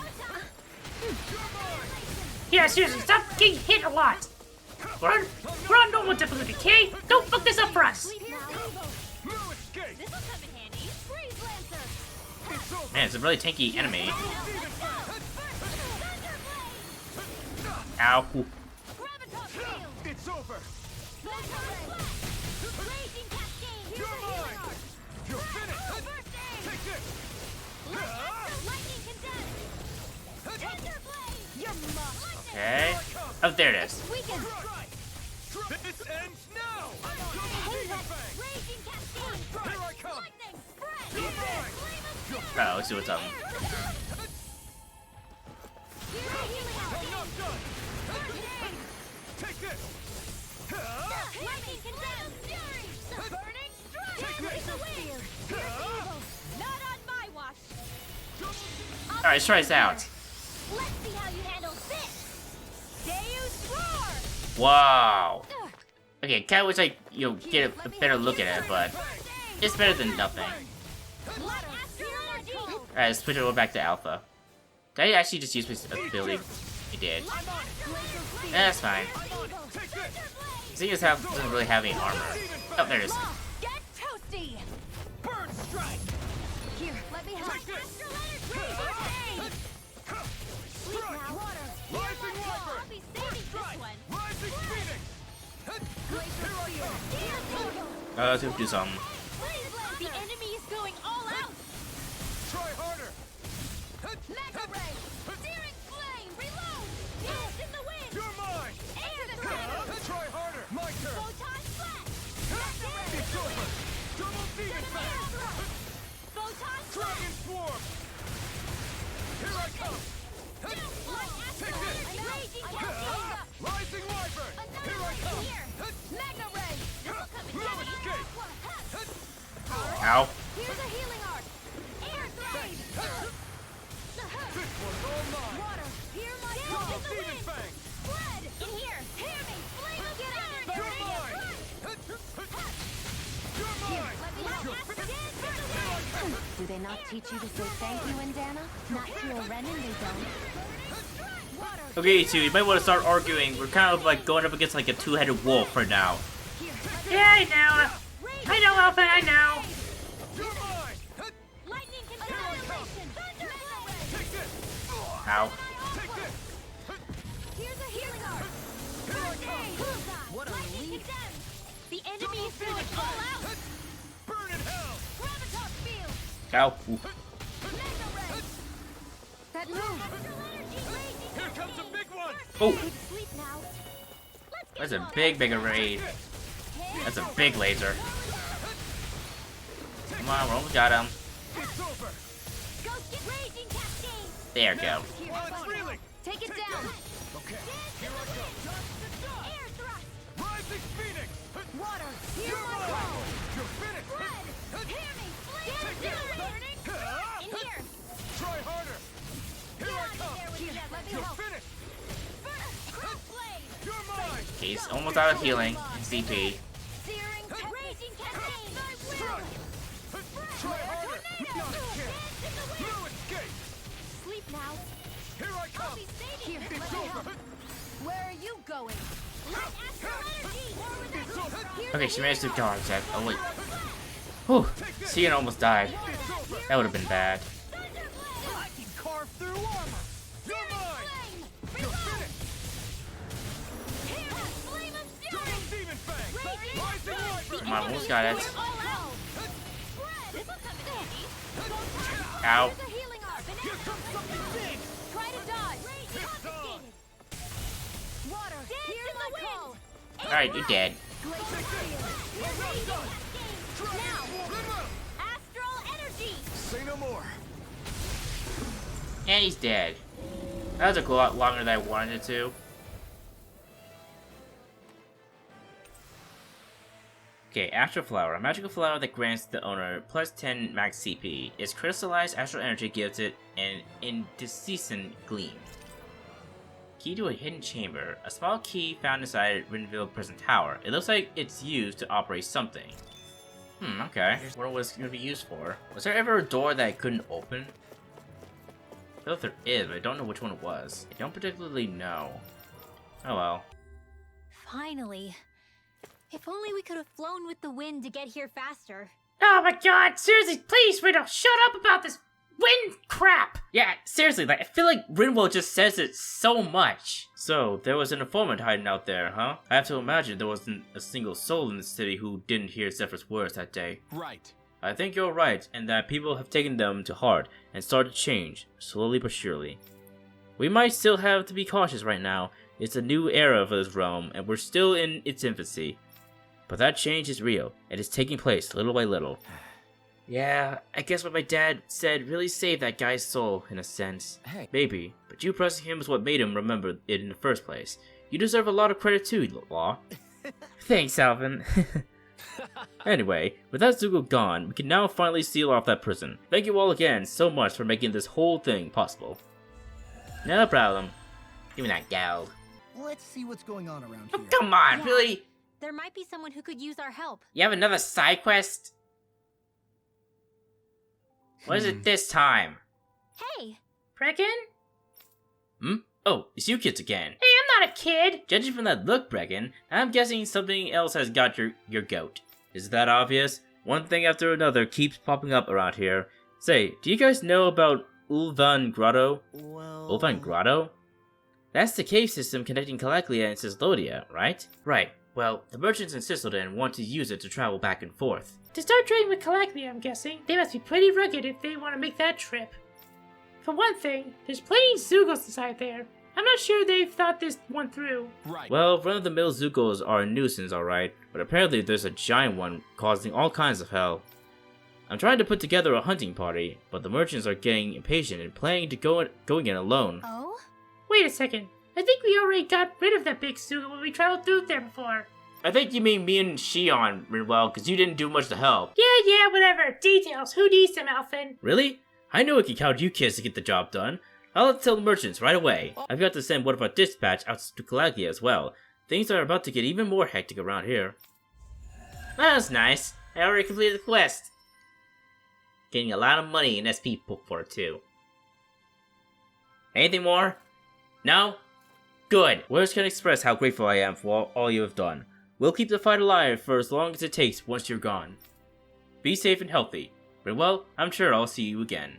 Yeah, seriously, stop getting hit a lot. We're on normal difficulty, okay? Don't fuck this up for us. No escape. This'll come in handy. Freeze Lancer. It's over. Man, it's a really tanky enemy. Thunderblade. Ow. Ooh. Graviton Field. It's over. Raging Cascade. Here's You're the healing mine. art. You're finished. Birthday. Take this. Lightning Condensed. Thunderblade. You're mush. Okay. Oh, there it is. Weaken. This ends now. Double Hey, demon that fang. Raging Cascade. Here I come. Lightning Spread. You're mine. Oh, let's see what's up. Here's the healing art. I'm not done. Birthday. Take this. Lightning Condensed. Fury. Burning Strike. Take Here's this. the wind. Here's the evil. Not on my watch. Alright, let's try this out. Let's see how you handle this. Deus Roar. Wow. Okay, kinda wish I, you know, get a better look at it, but it's better than nothing. Alright, let's switch it over back to Alpha. Did I actually just use my ability? I did. That's fine. Seeing as how it doesn't really have any armor. Oh, there it is. Get toasty. Burn strike. Here, let me help. Take this. Rising Wyvern! I'll be saving this one. Rising Phoenix! Let's do something. The enemy is going all out. Try harder! Mega ray. Searing flame. Reload. Blast in the wind. You're mine! Air threat. Try harder! My turn! Photon flash. It's over! Double Demon Fang! Photon Dragon Swarm! Here I come! Take this! Raging cascade. Rising Wyvern! Here I come! Mega ray. No escape! Ow. Here's a healing art. Air threat. This one's all mine! Water. Hear my Double call. In the Demon wind. Fang! Blood. In here. Hear me. Flame of fire. You're mine! You're mine! Let me help. Dance in the wind. Do they not teach you to say thank you in Dahna? Not to a Renan, they don't. Okay, you two, you might want to start arguing. We're kind of like going up against like a two-headed wolf right now. Yeah, I know. I know, Alpha, I know. You're mine! Lightning annihilation. Thunder Take this! Ow. Take this! Here's a healing art. Here I come! What a relief. The enemy is going all out. Burn in hell! Gravitas field. Ow. Ooh. Mega ray. That move! Astral energy. Raging Here comes a big one! Oh, Sleep now. Let's get that's a going. big raid. That's a big laser. Come on, we almost got him. It's over! Go get raging cascade. There we go. Oh, it's reeling! Take it down. Okay, here I go! Air thrust. Rising Phoenix! Water. Hear You're my mine! call. You're finished! Blood. Hear me. Flame Take of this! burning. In here. Try harder! Here I come! Let me You're help. finished! Blade. You're mine! He's almost out of healing. CP. Searing raging cascade. I will. Try harder! Not Tornado. again! Dance in the wind. No escape! Sleep now. Here I I'll come! be saving It's this. Let me help. over! Where are you going? Let astral energy. Forward It's over! Here's Okay, the she managed to healing art. dodge that. Oh wait. Whew. Cian almost died. It's over! That would have been bad. Thunderblade. I can carve through armor. You're mine! Flame. You're Reload. finished! Here. Flame of Double fury. Demon Fang! Raging Rising Wyvern! Come on, almost got it. All out. Spread. This will come in handy. Ow. Here's a healing art. Here comes something big! Try to dodge. It's on! Water. Here's my call. Alright, you're dead. Glacier field. We're raging cascade. Now. Astral energy. Say no more! And he's dead. That took a lot longer than I wanted it to. Okay, Astral Flower. A magical flower that grants the owner plus 10 max CP. Its crystallized astral energy gives it an incandescent gleam. Key to a hidden chamber. A small key found inside Renville Prison Tower. It looks like it's used to operate something. Okay. What was it going to be used for? Was there ever a door that I couldn't open? I feel like there is, but I don't know which one it was. I don't particularly know. Oh well. Finally. If only we could have flown with the wind to get here faster. Oh my god, seriously, please, Rita, shut up about this wind crap! Yeah, seriously, like, I feel like Rinwell just says it so much. So, there was an informant hiding out there, huh? I have to imagine there wasn't a single soul in the city who didn't hear Zephyr's words that day. Right. I think you're right, and that people have taken them to heart and started to change, slowly but surely. We might still have to be cautious right now. It's a new era for this realm, and we're still in its infancy. But that change is real, and it's taking place little by little. Yeah, I guess what my dad said really saved that guy's soul, in a sense. Hey. Maybe, but you pressing him is what made him remember it in the first place. You deserve a lot of credit too, Law. Thanks, Alvin. Anyway, with that Zuko gone, we can now finally seal off that prison. Thank you all again so much for making this whole thing possible. No problem. Give me that gal. Let's see what's going on around Oh, here. come on, Yeah. really? There might be someone who could use our help. You have another side quest? What is it this time? Hey, Brecken? Oh, it's you kids again. Hey, I'm not a kid! Judging from that look, Brecken, I'm guessing something else has got your goat. Is that obvious? One thing after another keeps popping up around here. Say, do you guys know about Ulvan Grotto? Well... Ulvan Grotto? That's the cave system connecting Calaglia and Cislodia, right? Right. Well, the merchants in Cisloden want to use it to travel back and forth. To start trading with Calaglia, I'm guessing. They must be pretty rugged if they want to make that trip. For one thing, there's plenty of Zugos inside there. I'm not sure they've thought this one through. Right. Well, run-of-the-mill Zugos are a nuisance, alright, but apparently there's a giant one causing all kinds of hell. I'm trying to put together a hunting party, but the merchants are getting impatient and planning to going in alone. Oh? Wait a second. I think we already got rid of that big Zugo when we traveled through there before. I think you mean me and Shion, Rinwell, because you didn't do much to help. Yeah, whatever. Details. Who needs them, Alphen? Really? I know I can count you kids to get the job done. I'll tell the merchants right away. I've got to send one of our dispatch out to Calaglia as well. Things are about to get even more hectic around here. That's nice. I already completed the quest. Getting a lot of money in SP for it too. Anything more? No? Good. Words can express how grateful I am for all you have done. We'll keep the fight alive for as long as it takes once you're gone. Be safe and healthy. But well, I'm sure I'll see you again.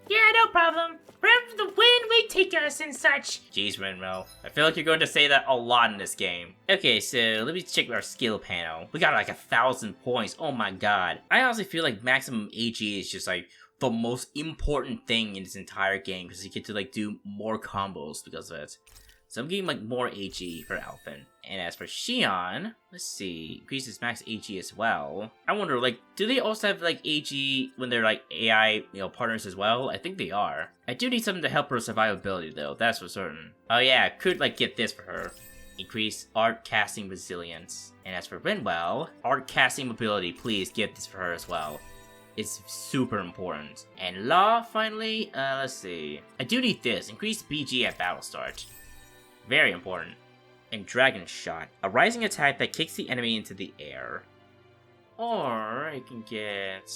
Yeah, no problem. Wherever the wind may take us and such. Jeez, Renmo. I feel like you're going to say that a lot in this game. Okay, so let me check our skill panel. We got like 1,000 points. Oh my god. I honestly feel like maximum AG is just like the most important thing in this entire game because you get to like do more combos because of it. So I'm getting like more AG for Alphen. And as for Shion, let's see, increases max AG as well. I wonder, like, do they also have like AG when they're like AI, partners as well? I think they are. I do need something to help her survivability though, that's for certain. Oh yeah, I could like get this for her. Increase art casting resilience. And as for Rinwell, art casting mobility, please get this for her as well. It's super important. And Law, finally, let's see. I do need this, increase BG at battle start. Very important. And Dragon Shot, a rising attack that kicks the enemy into the air. Or I can get...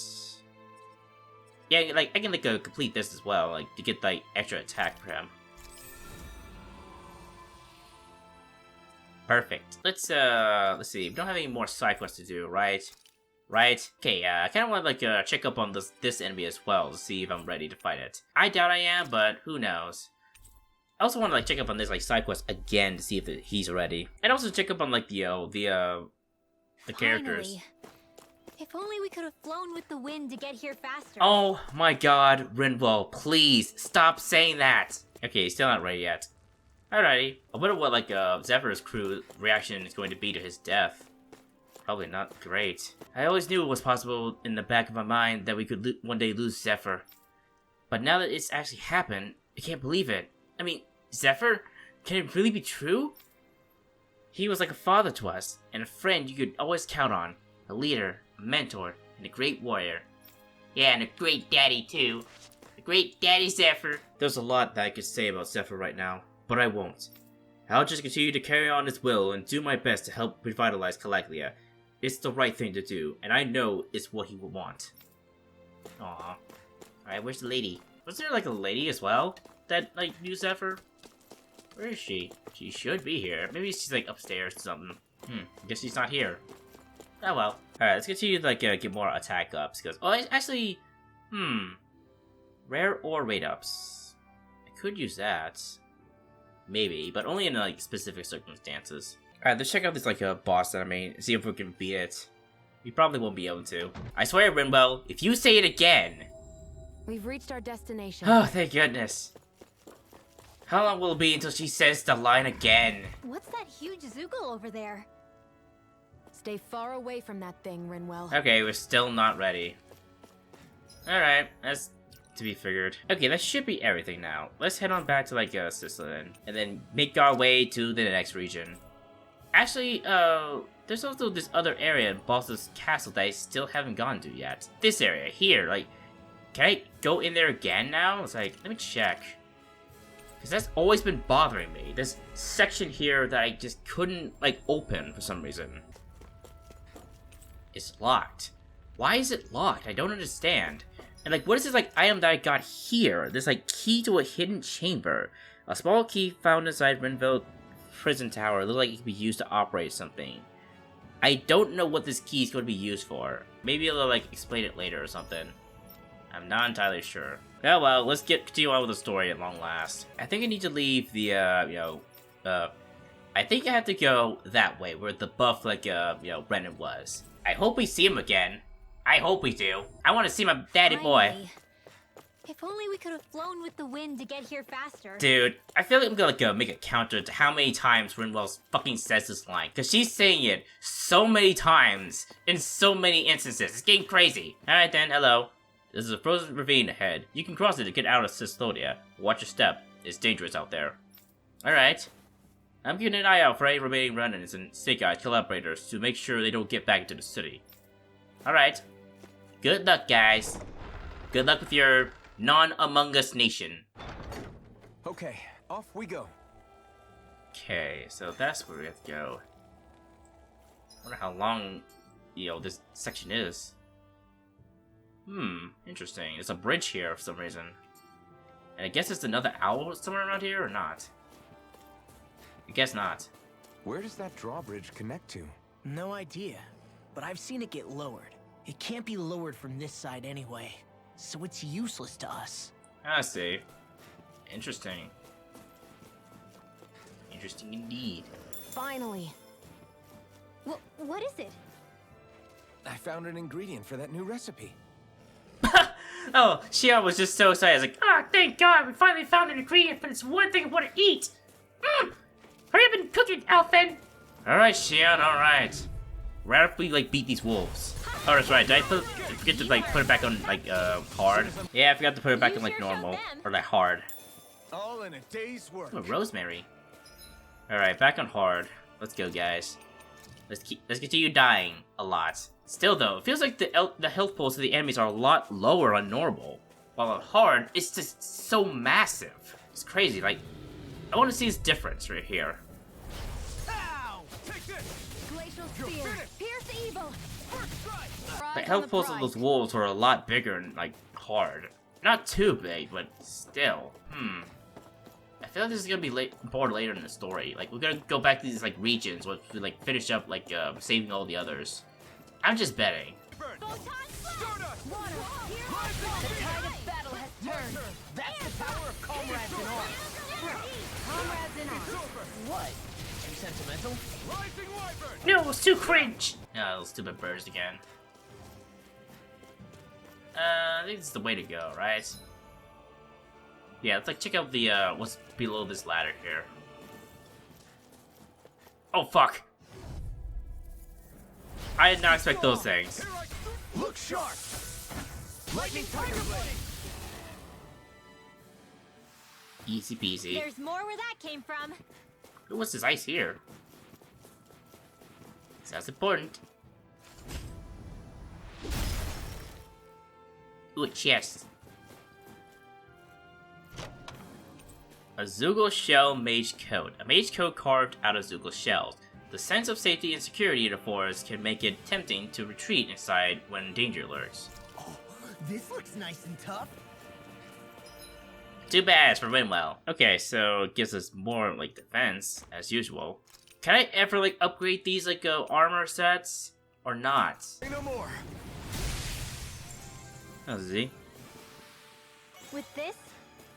Yeah, like I can like complete this as well, like to get like extra attack for him. Perfect. Let's see. We don't have any more side quests to do, right? Right? Okay, I kind of want to like check up on this enemy as well to see if I'm ready to fight it. I doubt I am, but who knows? I also want to like check up on this like side quest again to see if he's ready, and also check up on like the characters. Finally. If only we could have flown with the wind to get here faster. Oh my god, Rinwell, please stop saying that. Okay, he's still not ready yet. Alrighty, I wonder what like Zephyr's crew reaction is going to be to his death. Probably not great. I always knew it was possible in the back of my mind that we could one day lose Zephyr, but now that it's actually happened, I can't believe it. I mean, Zephyr? Can it really be true? He was like a father to us, and a friend you could always count on. A leader, a mentor, and a great warrior. Yeah, and a great daddy too. A great daddy Zephyr. There's a lot that I could say about Zephyr right now, but I won't. I'll just continue to carry on his will and do my best to help revitalize Calaglia. It's the right thing to do, and I know it's what he would want. Aww. Alright, where's the lady? Was there like a lady as well that like knew Zephyr? Where is she? She should be here. Maybe she's like upstairs or something. I guess she's not here. Oh well. Alright, let's continue to like get more attack ups because actually, rare or rate ups. I could use that. Maybe, but only in like specific circumstances. Alright, let's check out this like boss that I made, see if we can beat it. We probably won't be able to. I swear, Rinwell, if you say it again. We've reached our destination. Oh, thank goodness. How long will it be until she says the line again? What's that huge Zoogle over there? Stay far away from that thing, Rinwell. Okay, we're still not ready. Alright, that's to be figured. Okay, that should be everything now. Let's head on back to like Sicily and then make our way to the next region. Actually, there's also this other area in Boss's castle that I still haven't gone to yet. This area here, like, can I go in there again now? It's like, let me check. Because that's always been bothering me. This section here that I just couldn't, like, open for some reason. It's locked. Why is it locked? I don't understand. And, like, what is this, like, item that I got here? This, like, key to a hidden chamber. A small key found inside Renville Prison Tower. It looks like it could be used to operate something. I don't know what this key is going to be used for. Maybe it'll, like, explain it later or something. I'm not entirely sure. Oh well, let's continue on with the story at long last. I think I need to leave the, I think I have to go that way, where the buff, Renan was. I hope we see him again. I hope we do. I want to see my daddy boy. Finally. If only we could have flown with the wind to get here faster. Dude, I feel like I'm gonna make a counter to how many times Rinwell fucking says this line. Because she's saying it so many times in so many instances. It's getting crazy. Alright then, hello. This is a frozen ravine ahead. You can cross it to get out of Cysthodia. Watch your step. It's dangerous out there. Alright. I'm keeping an eye out for any remaining Renans and Snake Eyes collaborators to make sure they don't get back into the city. Alright. Good luck, guys. Good luck with your non-Among Us nation. Okay, off we go. Okay, so that's where we have to go. I wonder how long, this section is. Interesting. There's a bridge here for some reason. And I guess it's another owl somewhere around here, or not? I guess not. Where does that drawbridge connect to? No idea, but I've seen it get lowered. It can't be lowered from this side anyway, so it's useless to us. I see. Interesting. Interesting indeed. Finally. What is it? I found an ingredient for that new recipe. Oh, Xiao was just so excited. I was like, Ah, thank God, we finally found an ingredient for this one thing I want to eat. Hurry up and cook it, Alphen. alright, Xiao, alright. Right after we, beat these wolves. Oh, that's right. Did I forget to, put it back on, hard? Yeah, I forgot to put it back in, normal. Or, hard. All in a day's work. Oh, Rosemary. Alright, back on hard. Let's go, guys. Let's continue dying a lot. Still, though, it feels like the health pulse of the enemies are a lot lower on normal. While on hard, it's just so massive. It's crazy. I want to see this difference right here. Ow! Take this! Glacial spear. Pierce evil. First strike! The health pulse of those wolves are a lot bigger and, hard. Not too big, but still. I feel like this is gonna be more later in the story. We're gonna go back to these, regions once we, finish up, saving all the others. I'm just betting. Burn! Stardust! Water. Rising The tide of battle has turned. That's the power of comrades in arms. Comrades in arms. What? Too sentimental? Rising wyvern! No, it was too cringe. Oh, those stupid birds again. I think this is the way to go, right? Yeah, let's check out the what's below this ladder here. Oh fuck! I did not expect those things. Look sharp! Lightning tiger blade! Easy peasy. There's more where that came from. Ooh, what's this ice here? Sounds important. Ooh, a chest. A Zoogle Shell Mage Coat. A mage coat carved out of Zoogle shells. The sense of safety and security in the forest can make it tempting to retreat inside when danger lurks. Oh, this looks nice and tough. Too bad for Rinwell. Okay, so it gives us more, defense, as usual. Can I ever, upgrade these, armor sets? Or not? Say no more. Oh, Z. With this,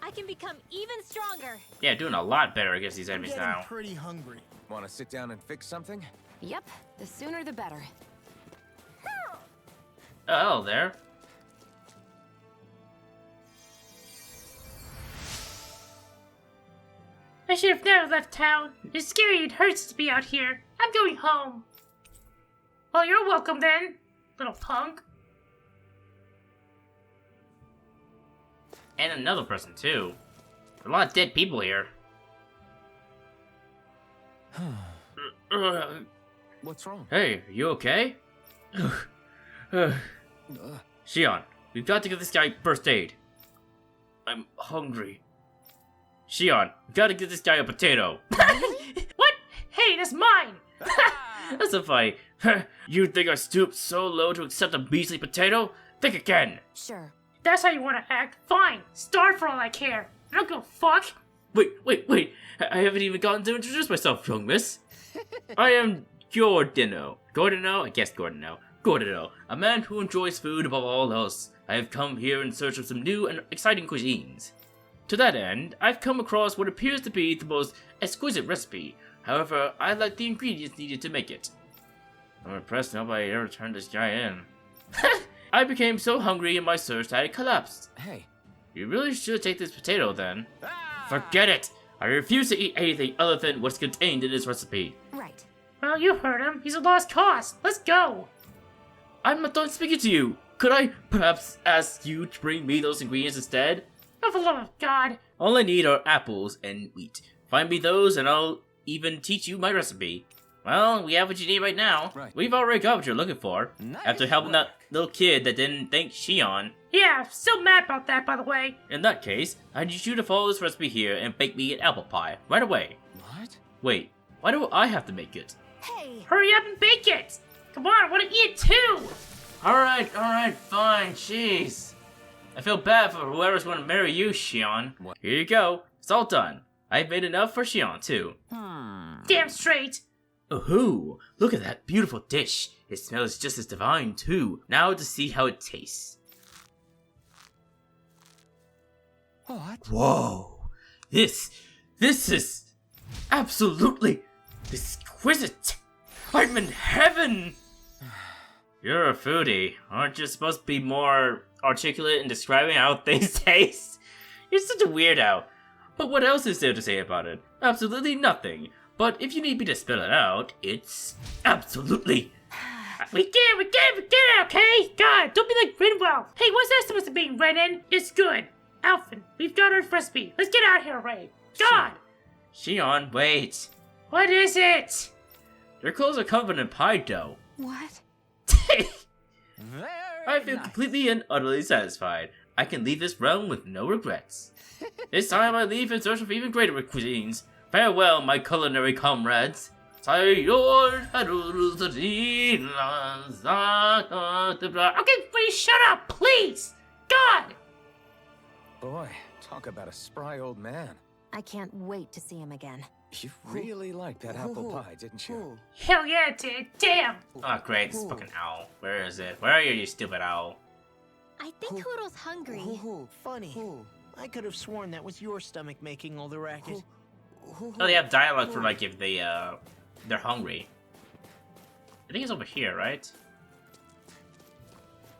I can become even stronger. Yeah, doing a lot better against these I'm enemies getting now. pretty hungry. Want to sit down and fix something? Yep, the sooner the better. Oh, there. I should have never left town. It's scary and hurts to be out here. I'm going home. Well, you're welcome then, little punk. And another person, too. There are a lot of dead people here. What's wrong? Hey, you okay? Xion, we've got to give this guy first aid. I'm hungry. Xion, we've got to give this guy a potato. What? Hey, that's mine. That's so funny. You think I stooped so low to accept a measly potato? Think again. Sure. That's how you want to act. Fine. Starve for all I care. I don't give a fuck. Wait. I haven't even gotten to introduce myself, young miss. I am Giordano. Gordano? I guess Gordano. Gordero, a man who enjoys food above all else. I have come here in search of some new and exciting cuisines. To that end, I've come across what appears to be the most exquisite recipe. However, I lack the ingredients needed to make it. I'm impressed nobody ever turned this guy in. I became so hungry in my search that I collapsed. Hey. You really should take this potato then. Forget it! I refuse to eat anything other than what's contained in this recipe. Right. Well, you heard him. He's a lost cause. Let's go. I'm not done speaking to you. Could I perhaps ask you to bring me those ingredients instead? Oh, for the love of God. All I need are apples and wheat. Find me those and I'll even teach you my recipe. Well, we have what you need right now. Right. We've already got what you're looking for. Nice After helping work. that little kid that didn't thank Shion. Yeah, still mad about that, by the way. In that case, I need you to follow this recipe here and bake me an apple pie right away. What? Wait, why do I have to make it? Hey! Hurry up and bake it. Come on, I want to eat it too. Alright, fine, jeez. I feel bad for whoever's going to marry you, Shion. What? Here you go. It's all done. I've made enough for Shion, too. Damn straight. Ooh, look at that beautiful dish. It smells just as divine, too. Now to see how it tastes. What? Whoa. This is absolutely exquisite. I'm in heaven. You're a foodie. Aren't you supposed to be more articulate in describing how things taste? You're such a weirdo. But what else is there to say about it? Absolutely nothing. But if you need me to spell it out, it's absolutely... We get it, okay? God, don't be like Grinwell. Hey, what's that supposed to mean, Renan? It's good. Alphen, we've got our recipe. Let's get out here, Ray. God! Shion, wait. What is it? Your clothes are covered in pie dough. What? I feel completely and utterly satisfied. I can leave this realm with no regrets. This time I leave in search of even greater cuisines. Farewell, my culinary comrades. Okay, please shut up, please! God! Boy, talk about a spry old man. I can't wait to see him again. You really liked that apple pie, didn't you? Hell yeah, it did. Damn! Oh great, this fucking owl. Where is it? Where are you, you stupid owl? I think Hoodle's hungry. Funny. I could have sworn that was your stomach making all the racket. Oh, they have dialogue for like if they're hungry. I think it's over here, right?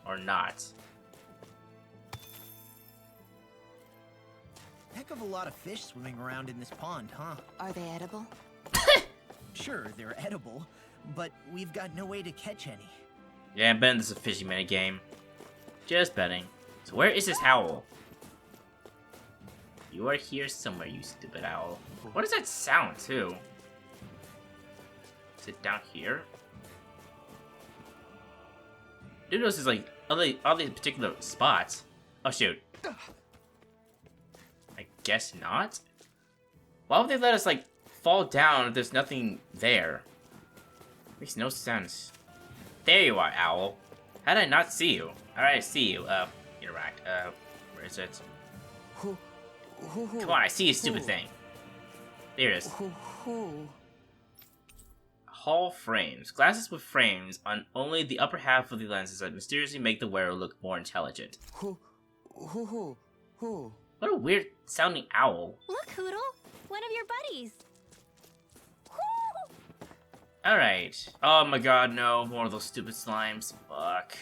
Or not? Heck of a lot of fish swimming around in this pond, huh? Are they edible? Sure, they're edible, but we've got no way to catch any. Yeah, I'm betting this is a fishing minute game. Just betting. So where is this owl? You are here somewhere, you stupid owl. What does that sound, too? Is it down here? I do notice there's like all these particular spots. Oh shoot. I guess not? Why would they let us like fall down if there's nothing there? Makes no sense. There you are, owl. How did I not see you? Alright, I see you. Interact. Where is it? Come on, I see you, stupid thing. There it is. Hall frames. Glasses with frames on only the upper half of the lenses that mysteriously make the wearer look more intelligent. What a weird sounding owl. Look, Hoodle, one of your buddies. Alright. Oh my god, no. More of those stupid slimes. Fuck.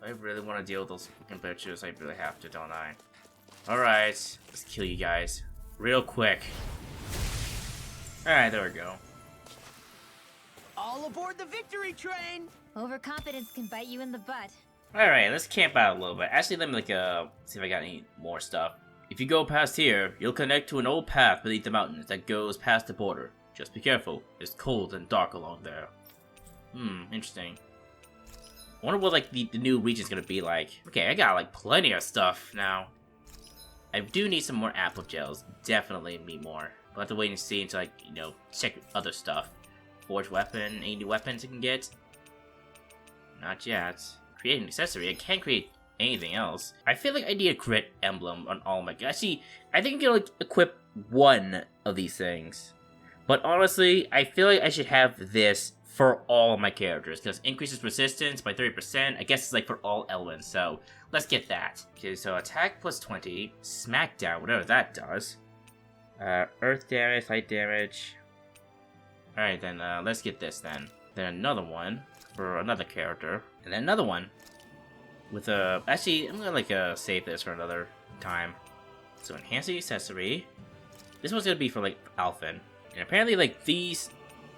Do I really want to deal with those fucking bitches? I really have to, don't I? Alright. Let's kill you guys. Real quick. Alright, there we go. All aboard the victory train! Overconfidence can bite you in the butt. Alright, let's camp out a little bit. Actually, let me see if I got any more stuff. If you go past here, you'll connect to an old path beneath the mountains that goes past the border. Just be careful. It's cold and dark along there. Interesting. I wonder what like the new region's gonna be like. Okay, I got like plenty of stuff now. I do need some more apple gels. Definitely need more. I'll have to wait and see until I, check other stuff. Forge weapon, any new weapons I can get? Not yet. Create an accessory. I can't create anything else. I feel like I need a crit emblem on all my... Actually, I think I can like equip one of these things. But honestly, I feel like I should have this for all my characters, because increases resistance by 30%. I guess it's like for all elements, so let's get that. Okay, so attack plus 20, smackdown, whatever that does. Earth damage, light damage. Alright, then let's get this then. Then another one for another character, and then another one with a. Actually, I'm gonna like save this for another time. So enhance the accessory. This one's gonna be for like Alphen, and apparently like these,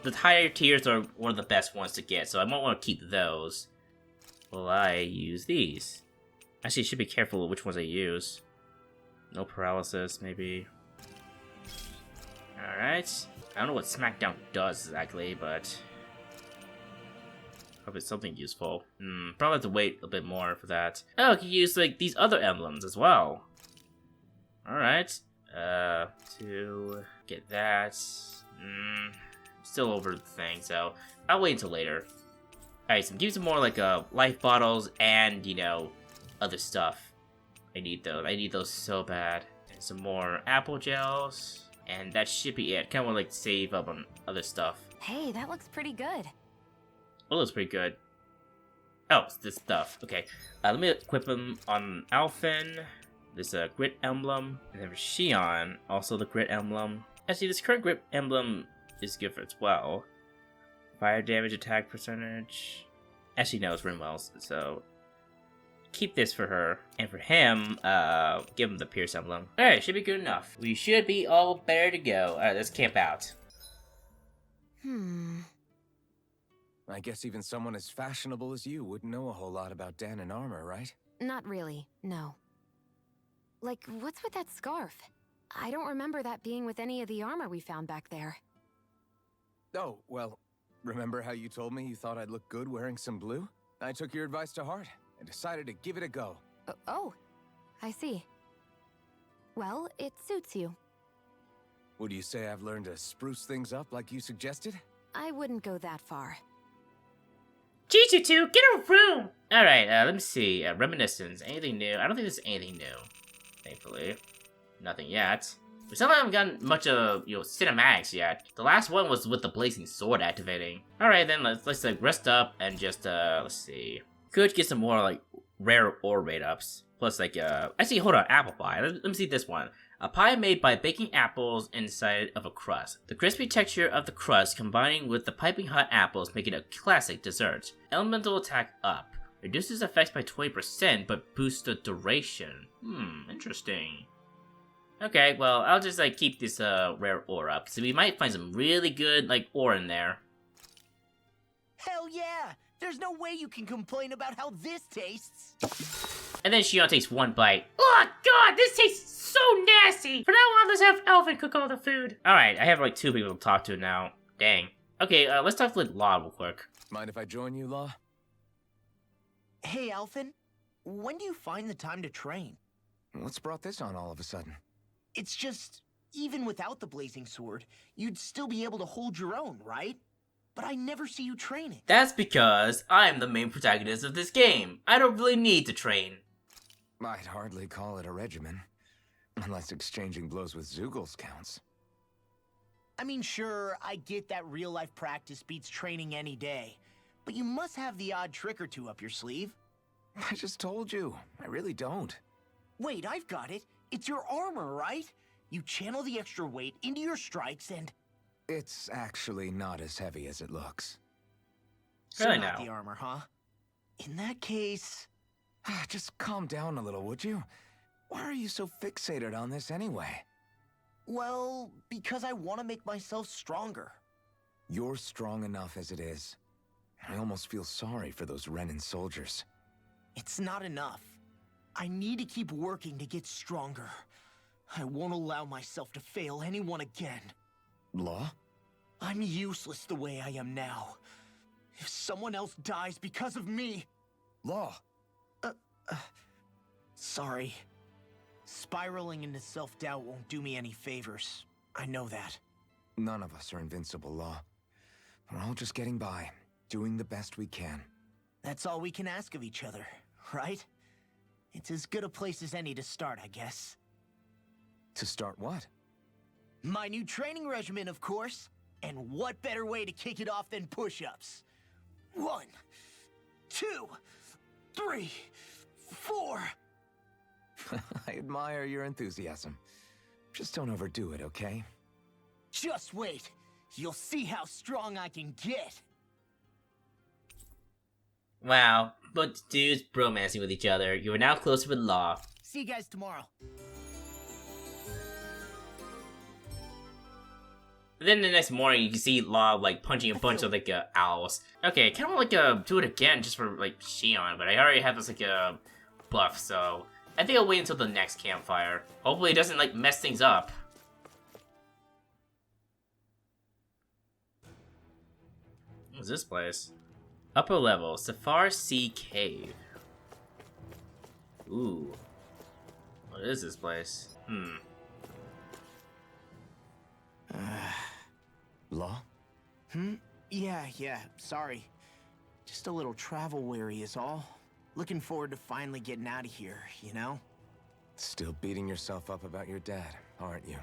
the higher tiers are one of the best ones to get. So I might want to keep those. Will I use these? Actually, should be careful which ones I use. No paralysis, maybe. Alright. I don't know what Smackdown does exactly, but probably something useful. Probably have to wait a bit more for that. Oh, I can use like these other emblems as well. Alright. To get that. Still over the thing, so I'll wait until later. Alright, so give me some more like life bottles and, you know, other stuff. I need those. I need those so bad. And some more apple gels. And that should be it. Kind of want to like save up on other stuff. Hey, that looks pretty good. Oh, looks pretty good. Oh, it's this stuff. Okay. Let me equip him on Alphen. There's a grit emblem. And then for Xion, also the grit emblem. Actually, this current grit emblem is good for as well. Fire damage, attack percentage. Actually, no, it's Rinwell's, so keep this for her. And for him, give him the Pierce emblem. Alright, should be good enough. We should be all better to go. Alright, let's camp out. I guess even someone as fashionable as you wouldn't know a whole lot about Dahnan armor, right? Not really, no. Like, what's with that scarf? I don't remember that being with any of the armor we found back there. Oh, well, remember how you told me you thought I'd look good wearing some blue? I took your advice to heart and decided to give it a go. Oh, I see. Well, it suits you. Would you say I've learned to spruce things up like you suggested? I wouldn't go that far. Jeez, you two, get a room! Alright, let me see. Reminiscence. Anything new? I don't think there's anything new. Thankfully. Nothing yet. We still haven't gotten much of, you know, cinematics yet. The last one was with the blazing sword activating. Alright then, let's like rest up and just, let's see. Could get some more, like, rare ore rate ups. Plus, like, actually, hold on, apple pie. Let me see this one. A pie made by baking apples inside of a crust. The crispy texture of the crust combining with the piping hot apples make it a classic dessert. Elemental attack up. Reduces effects by 20%, but boosts the duration. Interesting. Okay, well, I'll just, like, keep this, rare ore up. So we might find some really good, like, ore in there. Hell yeah! There's no way you can complain about how this tastes. And then Xion takes one bite. Oh god, this tastes so nasty! For now on, let's have Alphen cook all the food. Alright, I have, like, 2 people to talk to now. Dang. Okay, let's talk with Law real quick. Mind if I join you, Law? Hey, Alphen, when do you find the time to train? What's brought this on all of a sudden? It's just, even without the blazing sword, you'd still be able to hold your own, right? But I never see you training. That's because I'm the main protagonist of this game. I don't really need to train. I'd hardly call it a regimen. Unless exchanging blows with Zeugles counts. I mean, sure, I get that real-life practice beats training any day. But you must have the odd trick or two up your sleeve. I just told you. I really don't. Wait, I've got it. It's your armor, right? You channel the extra weight into your strikes and... It's actually not as heavy as it looks. So Really not now? the armor, huh? In that case... Just calm down a little, would you? Why are you so fixated on this anyway? Well, because I want to make myself stronger. You're strong enough as it is. I almost feel sorry for those Renan soldiers. It's not enough. I need to keep working to get stronger. I won't allow myself to fail anyone again. Law? I'm useless the way I am now. If someone else dies because of me... Law! Sorry. Spiraling into self-doubt won't do me any favors. I know that. None of us are invincible, Law. We're all just getting by, doing the best we can. That's all we can ask of each other, right? It's as good a place as any to start, I guess. To start what? My new training regimen, of course. And what better way to kick it off than push-ups? 1, 2, 3, 4. I admire your enthusiasm. Just don't overdo it, okay? Just wait. You'll see how strong I can get. Wow, but dudes bromancing with each other. You are now closer with Law. See you guys tomorrow. And then the next morning, you can see Law, like, punching a bunch of, like, owls. Okay, I kind of want to, do it again just for, like, Shion, but I already have this, like, buff, so... I think I'll wait until the next campfire. Hopefully it doesn't, like, mess things up. What's this place? Upper level, Safar Sea Cave. Ooh. What is this place? Law? Yeah, sorry. Just a little travel weary is all. Looking forward to finally getting out of here, you know? Still beating yourself up about your dad, aren't you?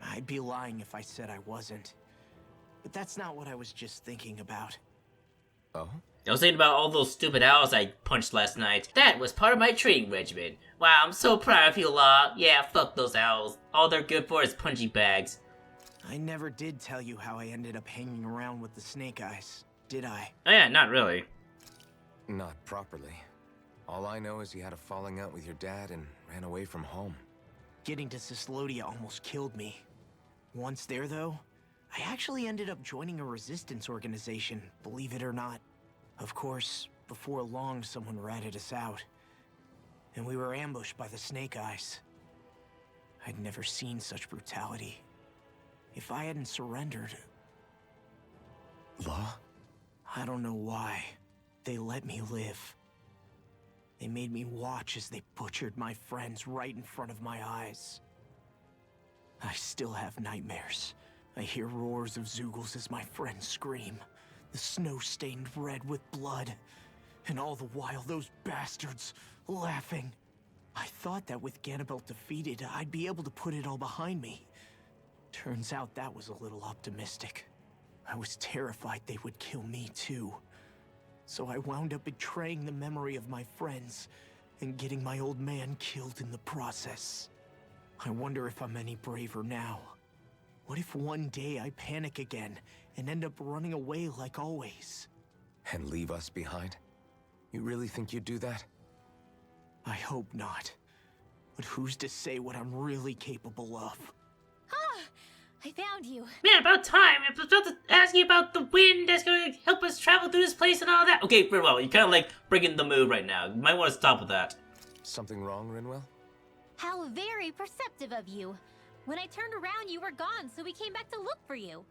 I'd be lying if I said I wasn't. But that's not what I was just thinking about. Oh? I was thinking about all those stupid owls I punched last night. That was part of my training regimen. Wow, I'm so proud of you, Law. Yeah, fuck those owls. All they're good for is punching bags. I never did tell you how I ended up hanging around with the Snake Eyes, did I? Oh yeah, not really. Not properly. All I know is you had a falling out with your dad and ran away from home. Getting to Cislodia almost killed me. Once there, though, I actually ended up joining a resistance organization, believe it or not. Of course, before long, someone ratted us out. And we were ambushed by the Snake Eyes. I'd never seen such brutality. If I hadn't surrendered... Law? I don't know why. They let me live. They made me watch as they butchered my friends right in front of my eyes. I still have nightmares. I hear roars of Zeugles as my friends scream. The snow stained red with blood. And all the while, those bastards laughing. I thought that with Ganabelt defeated, I'd be able to put it all behind me. Turns out that was a little optimistic. I was terrified they would kill me too. So I wound up betraying the memory of my friends and getting my old man killed in the process. I wonder if I'm any braver now. What if one day I panic again and end up running away like always? And leave us behind? You really think you'd do that? I hope not. But who's to say what I'm really capable of? Ah, I found you. Man, about time. I was about to ask you about the wind that's going to help us travel through this place and all that. Okay, very well. You're kind of like bringing the mood right now. You might want to stop with that. Something wrong, Rinwell? How very perceptive of you. When I turned around, you were gone, so we came back to look for you.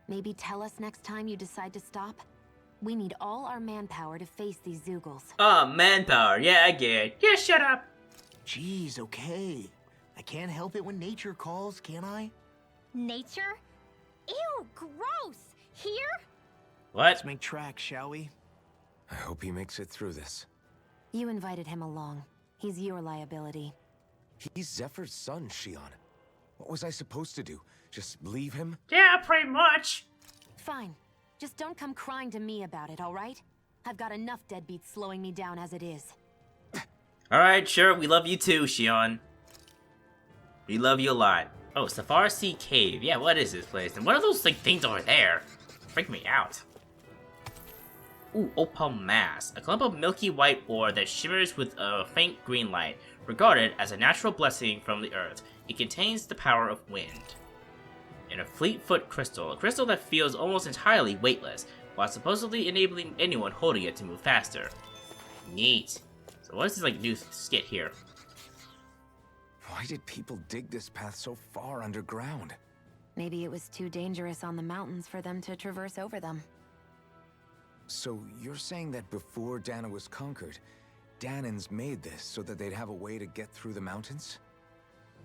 Maybe tell us next time you decide to stop? We need all our manpower to face these Zeugles. Oh, manpower. Yeah, I get it. Yeah, shut up. Jeez, okay. I can't help it when nature calls, can I? Nature? Ew, gross! Here? What? Let's make tracks, shall we? I hope he makes it through this. You invited him along. He's your liability. He's Zephyr's son, Shion. What was I supposed to do? Just leave him? Yeah, pretty much. Fine. Just don't come crying to me about it, all right? I've got enough deadbeats slowing me down as it is. Alright, sure. We love you too, Shion. We love you a lot. Oh, Safar Sea Cave. Yeah, what is this place? And what are those, like, things over there? Freak me out. Ooh, Opal Mass. A clump of milky white ore that shimmers with a faint green light. Regarded as a natural blessing from the earth, it contains the power of wind. And a Fleetfoot crystal. A crystal that feels almost entirely weightless, while supposedly enabling anyone holding it to move faster. Neat. So what is this, like, new skit here? Why did people dig this path so far underground? Maybe it was too dangerous on the mountains for them to traverse over them. So you're saying that before Dahna was conquered, Dahnans made this so that they'd have a way to get through the mountains?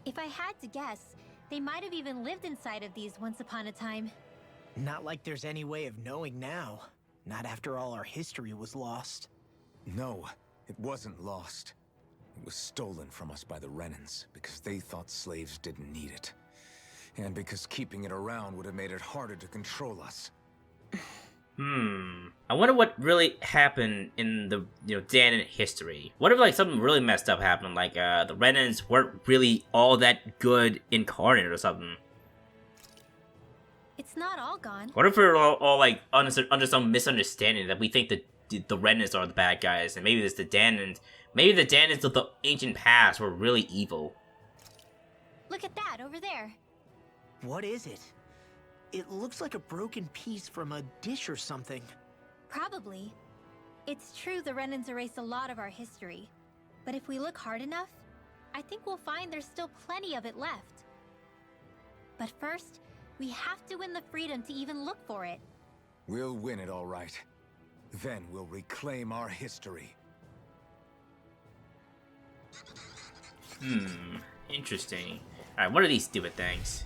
If I had to guess, they might have even lived inside of these once upon a time. Not like there's any way of knowing now. Not after all our history was lost. No, it wasn't lost. It was stolen from us by the Renans, because they thought slaves didn't need it. And because keeping it around would have made it harder to control us. I wonder what really happened in the, Dahnan history. What if, like, something really messed up happened? Like, the Renans weren't really all that good incarnate or something. It's not all gone. What if we're all like, under some misunderstanding that we think that the Renans are the bad guys, and maybe it's the Dahnans. Maybe the Dahnans of the ancient past were really evil. Look at that over there. What is it? It looks like a broken piece from a dish or something. Probably. It's true the Renans erased a lot of our history. But if we look hard enough, I think we'll find there's still plenty of it left. But first, we have to win the freedom to even look for it. We'll win it all right. Then we'll reclaim our history. Interesting. Alright, what are these stupid things?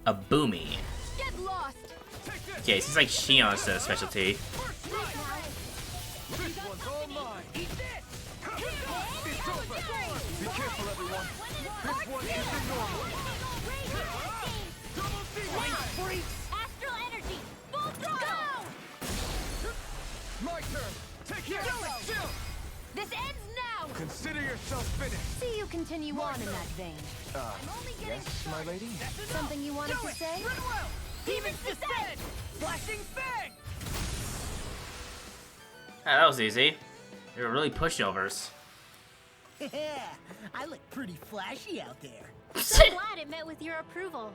A boomy. Get lost! Okay, this is like Shion's specialty. This one's all mine. Eat this! It's over! Be careful, everyone. This one isn't normal. Double demon! Astral energy! Full throttle! My turn! Take care! Chill! This ends now! Consider yourself finished. See you continue on in that vein. Yes, my lady? Something you wanted to say? Demon's descent! Flashing fang! Ah, that was easy. They were really pushovers. I look pretty flashy out there. So glad it met with your approval.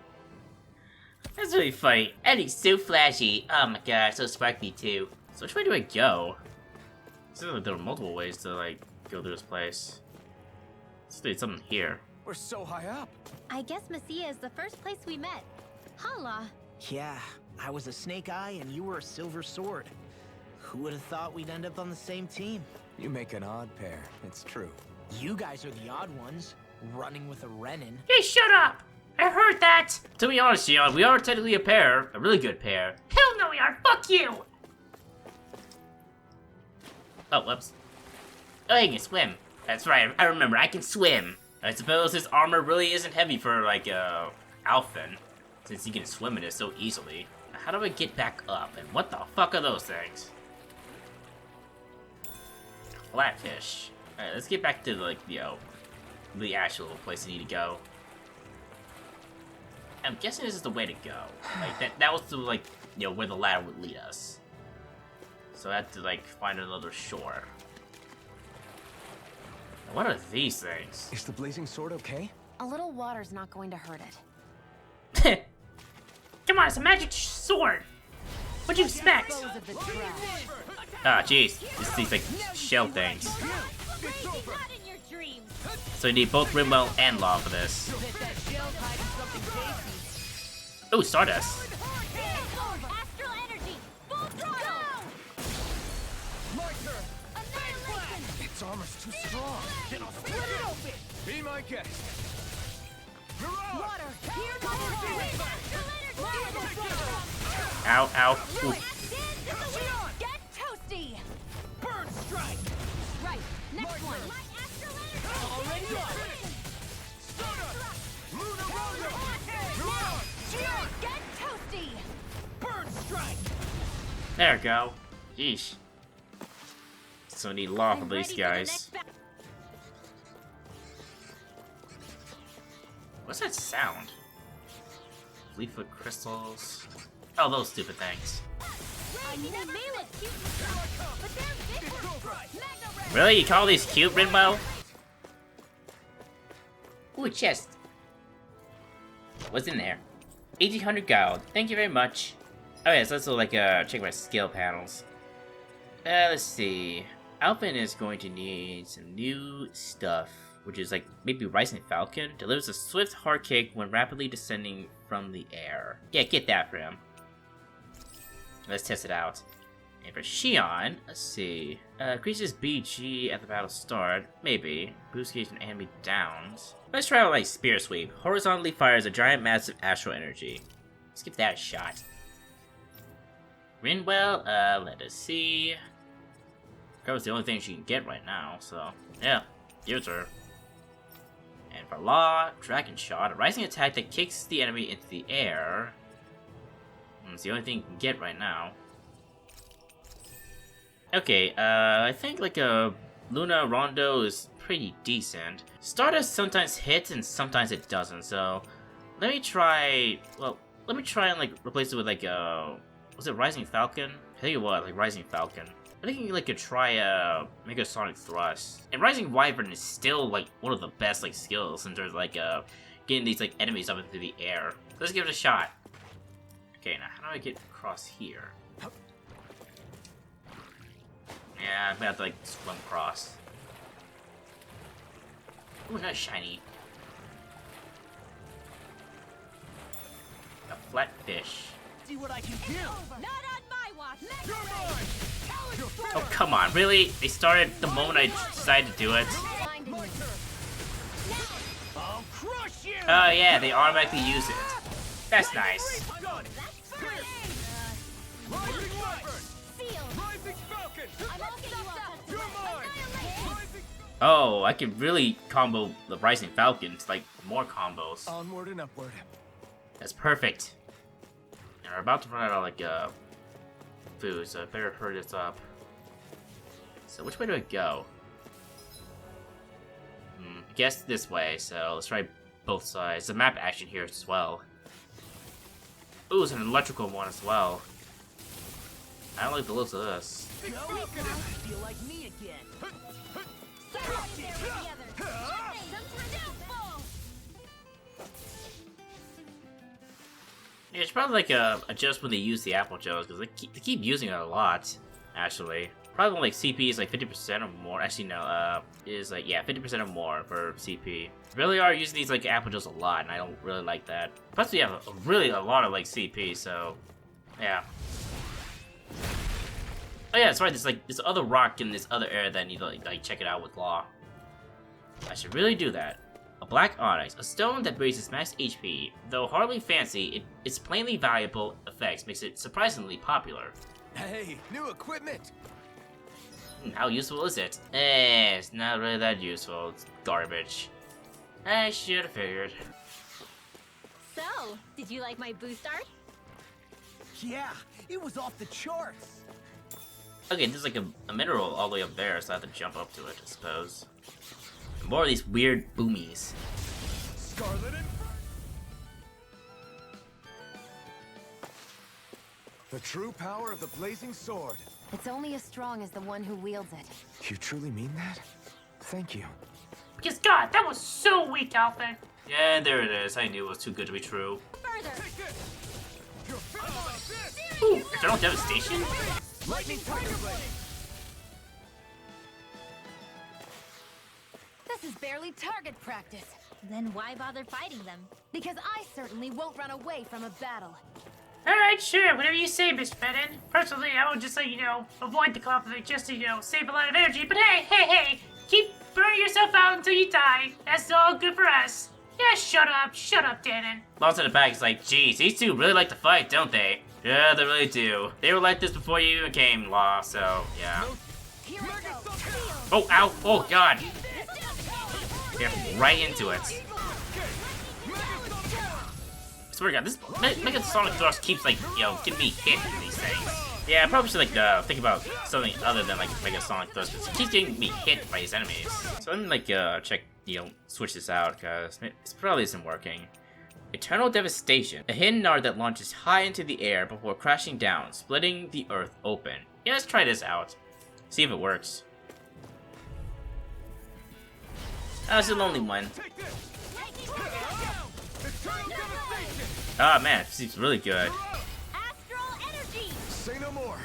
That's really funny. And he's so flashy. Oh my god, so sparkly too. So which way do I go? It seems like there are multiple ways to, like, go through this place. There's something here. We're so high up. I guess Messia is the first place we met. Hala. Yeah, I was a snake eye and you were a silver sword. Who would have thought we'd end up on the same team? You make an odd pair, it's true. You guys are the odd ones, running with a Renan. Hey, shut up! I heard that! To be honest, Shion, we are technically a pair. A really good pair. Hell no we are! Fuck you! Oh, whoops. Oh, you can swim. That's right, I remember, I can swim. I suppose his armor really isn't heavy for, like, Alphen, since he can swim in it so easily. How do I get back up, and what the fuck are those things? Flatfish. Alright, let's get back to, like, the actual place we need to go. I'm guessing this is the way to go. Like, that was the, like, where the ladder would lead us. So I had to, like, find another shore. What are these things? Is the blazing sword okay? A little water's not going to hurt it. Come on, it's a magic sword! What'd you expect? Dispose of the trash. Ah, jeez. These, like, shell things. Not in your dreams. So you need both Rimwell and Law for this. Ooh, Stardust. Astral energy! Full throttle! My turn! Annihilation! Its armor's too strong. Then I'll split it open! Be my guest! Mirage! Water! Here goes Ow, ow. Ooh. Get toasty! Burn strike! Right, next My one. turn. My astral energy! Already on! Stardust! Lunar Roller! Mirage! Get toasty! Burn strike! There we go. Yeesh. So I need Law I'm for these ready for the guys. next ba- What's that sound? Leafwood crystals. Oh, those stupid things. I mean, they may look cute, but they're vicious. Really? You call these cute, Rimwell? Ooh, a chest. What's in there? 1800 gold. Thank you very much. Oh yeah, so let's like check my skill panels. Let's see. Alphen is going to need some new stuff, which is like maybe Rising Falcon. Delivers a swift heart kick when rapidly descending from the air. Yeah, get that for him. Let's test it out. And for Shion, let's see. Increases BG at the battle start. Maybe. Boost gauge when enemy downs. Let's try out like Spear Sweep. Horizontally fires a giant massive astral energy. Let's give that a shot. Rinwell, let us see. That was the only thing she can get right now, so yeah, give it to her. And for Law, Dragon Shot, a rising attack that kicks the enemy into the air. It's the only thing you can get right now. Okay, I think like a Luna Rondo is pretty decent. Stardust sometimes hits and sometimes it doesn't, so let me try, and like replace it with like was it Rising Falcon? I think it was, like Rising Falcon. I think you like could try Mega Sonic Thrust. And Rising Wyvern is still like one of the best like skills in terms of like getting these like enemies up into the air. Let's give it a shot. Okay, now how do I get across here? Yeah, I'm gonna have to like swim across. Ooh, nice shiny. A flat fish. See what I can do. Not on my watch. You're mine. Oh, come on, really? They started the moment I decided to do it? I'll crush you. Oh yeah, they automatically use it. That's nice. Rising Wyvern. Rising Falcon. You're mine. Rising. Oh, I can really combo the Rising Falcons, like more combos. Onward and upward. That's perfect. And we're about to run out of like food, so I better hurry this up. So which way do I go? I guess this way, so let's try both sides. The map action here as well. Ooh, it's an electrical one as well. I don't like the looks of this. I feel like me again. Yeah, it's probably like adjust when they use the apple gels because they keep using it a lot. Actually, probably like CP is like 50% or more. Actually, no, is like yeah 50% or more for CP. Really are using these like apple gels a lot, and I don't really like that. Plus, we have a lot of like CP, so yeah. Oh yeah, that's right. There's like this other rock in this other area that I need to like check it out with Law. I should really do that. A black onyx, a stone that raises max HP. Though hardly fancy, its plainly valuable effects makes it surprisingly popular. Hey, new equipment. How useful is it? It's not really that useful. It's garbage. I should have figured. So, did you like my boost art? Yeah, it was off the charts. Okay, there's like a mineral all the way up there, so I have to jump up to it, I suppose. More of these weird boomies. Scarlet and. The true power of the blazing sword. It's only as strong as the one who wields it. You truly mean that? Thank you. Because God, that was so weak, Alpha. Yeah, there it is. I knew it was too good to be true. Further. Take this. You're felt like this. Ooh, Eternal Devastation? Lightning Tiger Blade. This is barely target practice. Then why bother fighting them? Because I certainly won't run away from a battle. Alright, sure, whatever you say, Mr. Benton. Personally, I would just like, avoid the conflict just to, save a lot of energy. But hey, keep burning yourself out until you die. That's all good for us. Yeah, shut up, Dahnan. Lost in the back is like, geez, these two really like to fight, don't they? Yeah, they really do. They were like this before you even came, Law, so, yeah. Here I go. Oh, ow, oh god. Yeah, right into it. I swear to god, this Mega Sonic Thrust keeps, like, getting me hit in these things. Yeah, I probably should, like, think about something other than, like, Mega Sonic Thrust, because it keeps getting me hit by these enemies. So let me, like, check, switch this out, because it probably isn't working. Eternal Devastation. A hidden art that launches high into the air before crashing down, splitting the earth open. Yeah, let's try this out. See if it works. Oh, it's a lonely one. Take this. Eternal devastation. Ah, man, it seems really good. Astral energy. Say no more.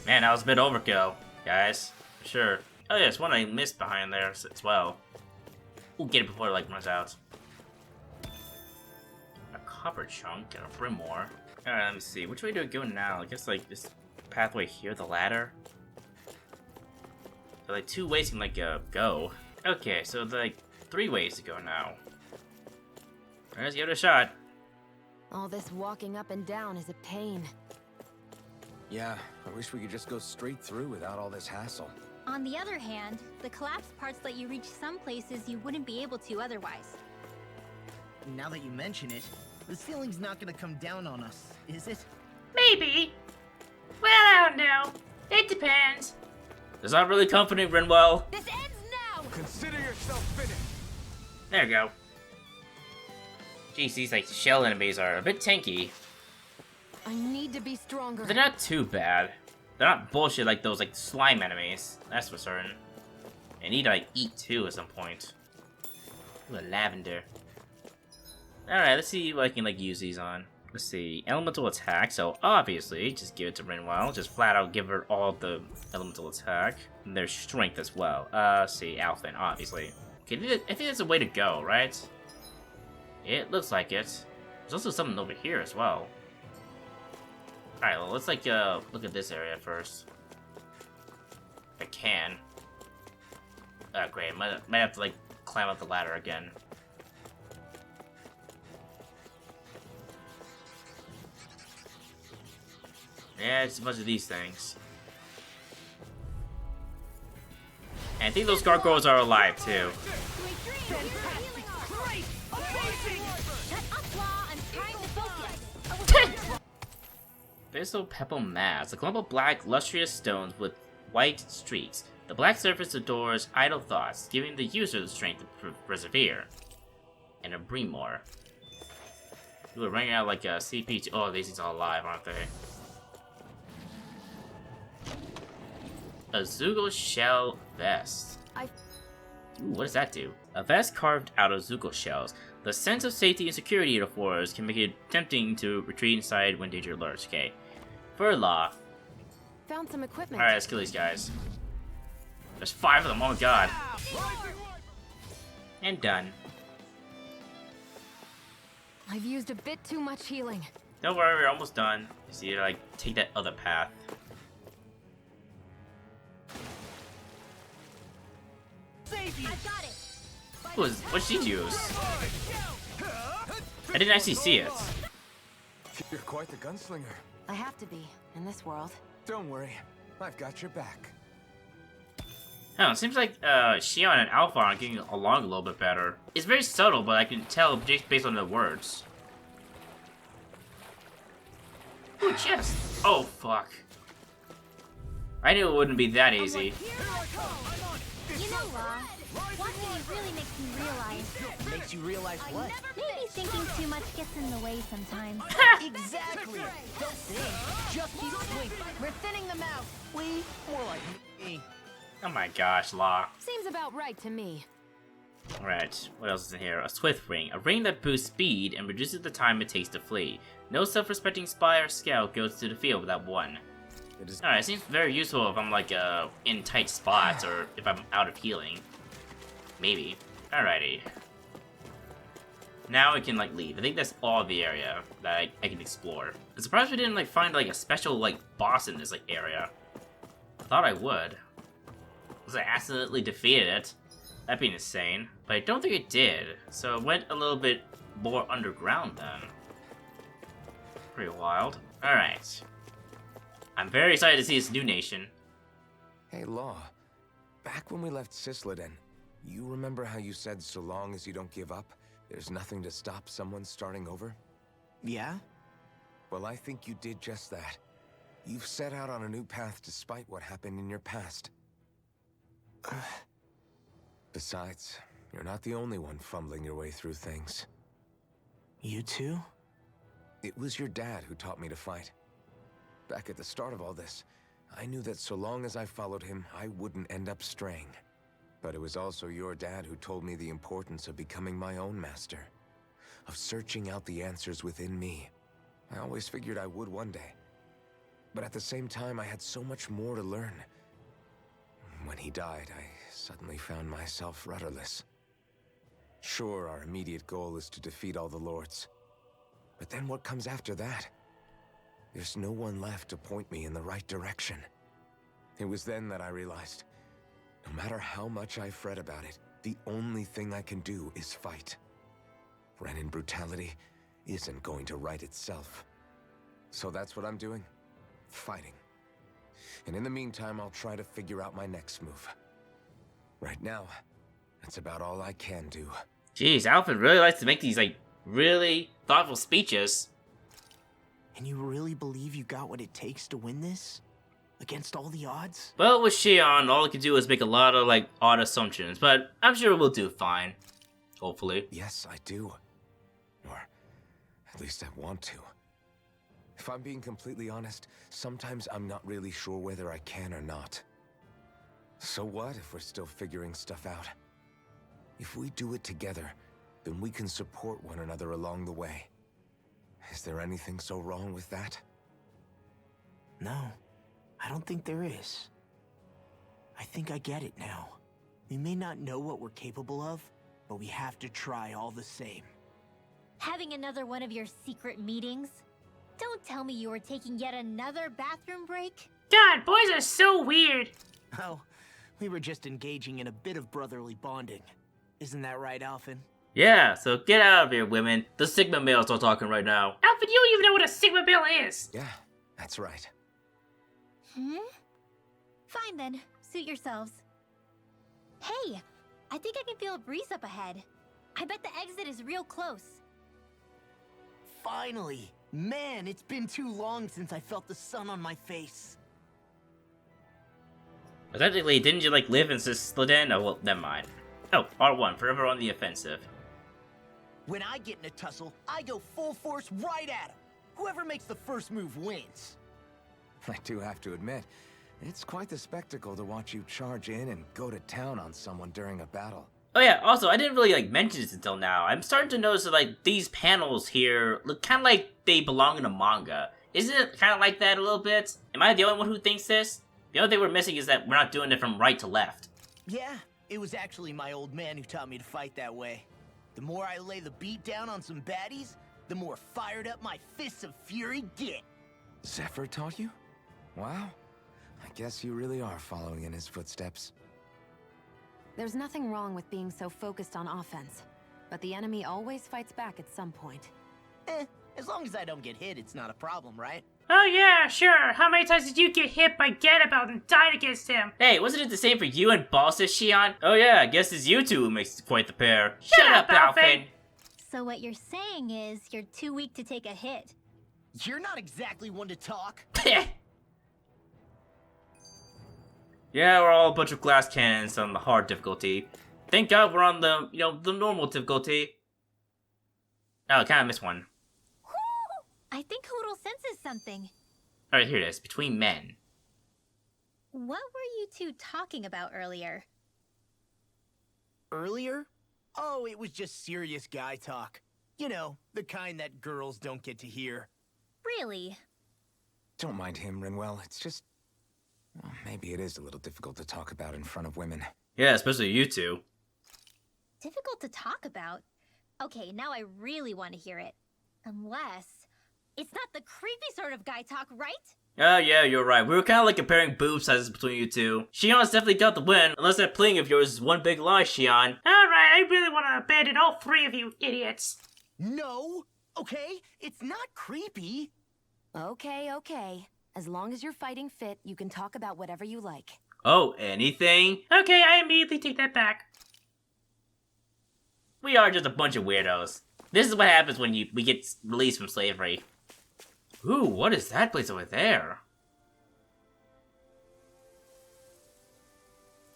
Man, that was a bit overkill, guys. For sure. Oh, yeah, there's one I missed behind there as well. We'll get it before it, like, runs out. A copper chunk and a Brimore. Alright, let me see. Which way do I go now? I guess, like, this pathway here, the ladder? So, like, 2 ways can, like, go. Okay, so, like, 3 ways to go now. Let's give it a shot. All this walking up and down is a pain. Yeah, I wish we could just go straight through without all this hassle. On the other hand, the collapsed parts let you reach some places you wouldn't be able to otherwise. Now that you mention it, the ceiling's not gonna come down on us, is it? Maybe. Well, I don't know. It depends. Does not really comforting Renwell. This ends now! Consider yourself finished. There you go. Jeez, these like shell enemies are a bit tanky. I need to be stronger. But they're not too bad. They're not bullshit like those like slime enemies. That's for certain. They need to like eat too at some point. Ooh, a lavender. Alright, let's see what I can like use these on. Let's see. Elemental attack, so obviously just give it to Renwell. Just flat out give her all the elemental attack. And their strength as well. Let's see, Alphen, obviously. Okay, I think that's a way to go, right? It looks like it. There's also something over here as well. Alright, well, let's like look at this area first. If I can. Oh, great. Might have to like climb up the ladder again. Yeah, it's a bunch of these things. And I think those gargoyles are alive too. Abyssal Pebble Mass, a clump of black, lustrous stones with white streaks. The black surface adores idle thoughts, giving the user the strength to persevere. And a bring more. We're running out like a CP. Oh, these things are alive, aren't they? A Zugo shell vest. Ooh, what does that do? A vest carved out of Zugo shells. The sense of safety and security it affords can make it tempting to retreat inside when danger lurks. Okay. Furlaw. Found some equipment. Alright, let's kill these guys. There's 5 of them, oh my god. And done. I've used a bit too much healing. Don't worry, we're almost done. Just need to like take that other path. What'd she use? I didn't actually see it. You're quite the gunslinger. I have to be, in this world. Don't worry, I've got your back. Oh, it seems like Shion and Alpha are getting along a little bit better. It's very subtle, but I can tell just based on the words. Ooh, chest! Oh, fuck. I knew it wouldn't be that easy. You know, watching you really makes me realize. Makes you realize what? Maybe thinking too much gets in the way sometimes. Exactly! Don't think, just keep swinging. We're thinning them out. We, more like me. Oh my gosh, Law. Seems about right to me. Alright, what else is in here? A Swift Ring. A ring that boosts speed and reduces the time it takes to flee. No self-respecting spy or scout goes to the field without one. Alright, it seems very useful if I'm like in tight spots or if I'm out of healing. Maybe. Alrighty. Now we can like leave. I think that's all the area that I can explore. I'm surprised we didn't like find like a special like boss in this like area. I thought I would. Because I accidentally defeated it. That'd be insane. But I don't think it did. So it went a little bit more underground then. Pretty wild. Alright. I'm very excited to see this new nation. Hey, Law. Back when we left Cisleden, you remember how you said so long as you don't give up, there's nothing to stop someone starting over? Yeah? Well, I think you did just that. You've set out on a new path despite what happened in your past. Besides, you're not the only one fumbling your way through things. You too? It was your dad who taught me to fight. Back at the start of all this, I knew that so long as I followed him, I wouldn't end up straying. But it was also your dad who told me the importance of becoming my own master, of searching out the answers within me. I always figured I would one day. But at the same time, I had so much more to learn. When he died, I suddenly found myself rudderless. Sure, our immediate goal is to defeat all the lords. But then what comes after that? There's no one left to point me in the right direction. It was then that I realized, no matter how much I fret about it, the only thing I can do is fight. Renan brutality isn't going to right itself. So that's what I'm doing. Fighting. And in the meantime, I'll try to figure out my next move. Right now, that's about all I can do. Jeez, Alfred really likes to make these, like, really thoughtful speeches. And you really believe you got what it takes to win this? Against all the odds? Well, with Shion, all he can do is make a lot of, like, odd assumptions, but I'm sure we'll do fine. Hopefully. Yes, I do. Or at least I want to. If I'm being completely honest, sometimes I'm not really sure whether I can or not. So what if we're still figuring stuff out? If we do it together, then we can support one another along the way. Is there anything so wrong with that? No, I don't think there is. I think I get it now. We may not know what we're capable of, but we have to try all the same. Having another one of your secret meetings? Don't tell me you were taking yet another bathroom break? God, boys are so weird. Oh, we were just engaging in a bit of brotherly bonding. Isn't that right, Alphen? Yeah, so get out of here, women. The Sigma males are talking right now. Alfred, you don't even know what a Sigma male is. Yeah, that's right. Fine then, suit yourselves. Hey, I think I can feel a breeze up ahead. I bet the exit is real close. Finally! Man, it's been too long since I felt the sun on my face. But technically, didn't you, like, live in Sisloden? Oh, well, never mind. Oh, R1, forever on the offensive. When I get in a tussle, I go full force right at him. Whoever makes the first move wins. I do have to admit, it's quite the spectacle to watch you charge in and go to town on someone during a battle. Oh yeah, also, I didn't really, like, mention this until now. I'm starting to notice that, like, these panels here look kind of like they belong in a manga. Isn't it kind of like that a little bit? Am I the only one who thinks this? The only thing we're missing is that we're not doing it from right to left. Yeah, it was actually my old man who taught me to fight that way. The more I lay the beat down on some baddies, the more fired up my fists of fury get. Zephyr taught you? Wow. I guess you really are following in his footsteps. There's nothing wrong with being so focused on offense, but the enemy always fights back at some point. As long as I don't get hit, it's not a problem, right? Oh yeah, sure. How many times did you get hit by Gadabout and died against him? Hey, wasn't it the same for you and Bosses, Shion? Oh yeah, I guess it's you two who makes quite the pair. Shut up, Alphen! So what you're saying is you're too weak to take a hit. You're not exactly one to talk. Yeah, we're all a bunch of glass cannons on the hard difficulty. Thank God we're on the, the normal difficulty. Oh, I kinda missed one. I think Hoodle senses something. Alright, here it is. Between men. What were you two talking about earlier? Earlier? Oh, it was just serious guy talk. You know, the kind that girls don't get to hear. Really? Don't mind him, Rinwell. It's just... well, maybe it is a little difficult to talk about in front of women. Yeah, especially you two. Difficult to talk about? Okay, now I really want to hear it. Unless... it's not the creepy sort of guy talk, right? Oh yeah, you're right. We were kind of like comparing boob sizes between you two. Shion's definitely got the win, unless that pling of yours is one big lie, Shion. Alright, I really want to abandon all three of you idiots. No! Okay, it's not creepy. Okay. As long as you're fighting fit, you can talk about whatever you like. Oh, anything? Okay, I immediately take that back. We are just a bunch of weirdos. This is what happens when we get released from slavery. Ooh, what is that place over there?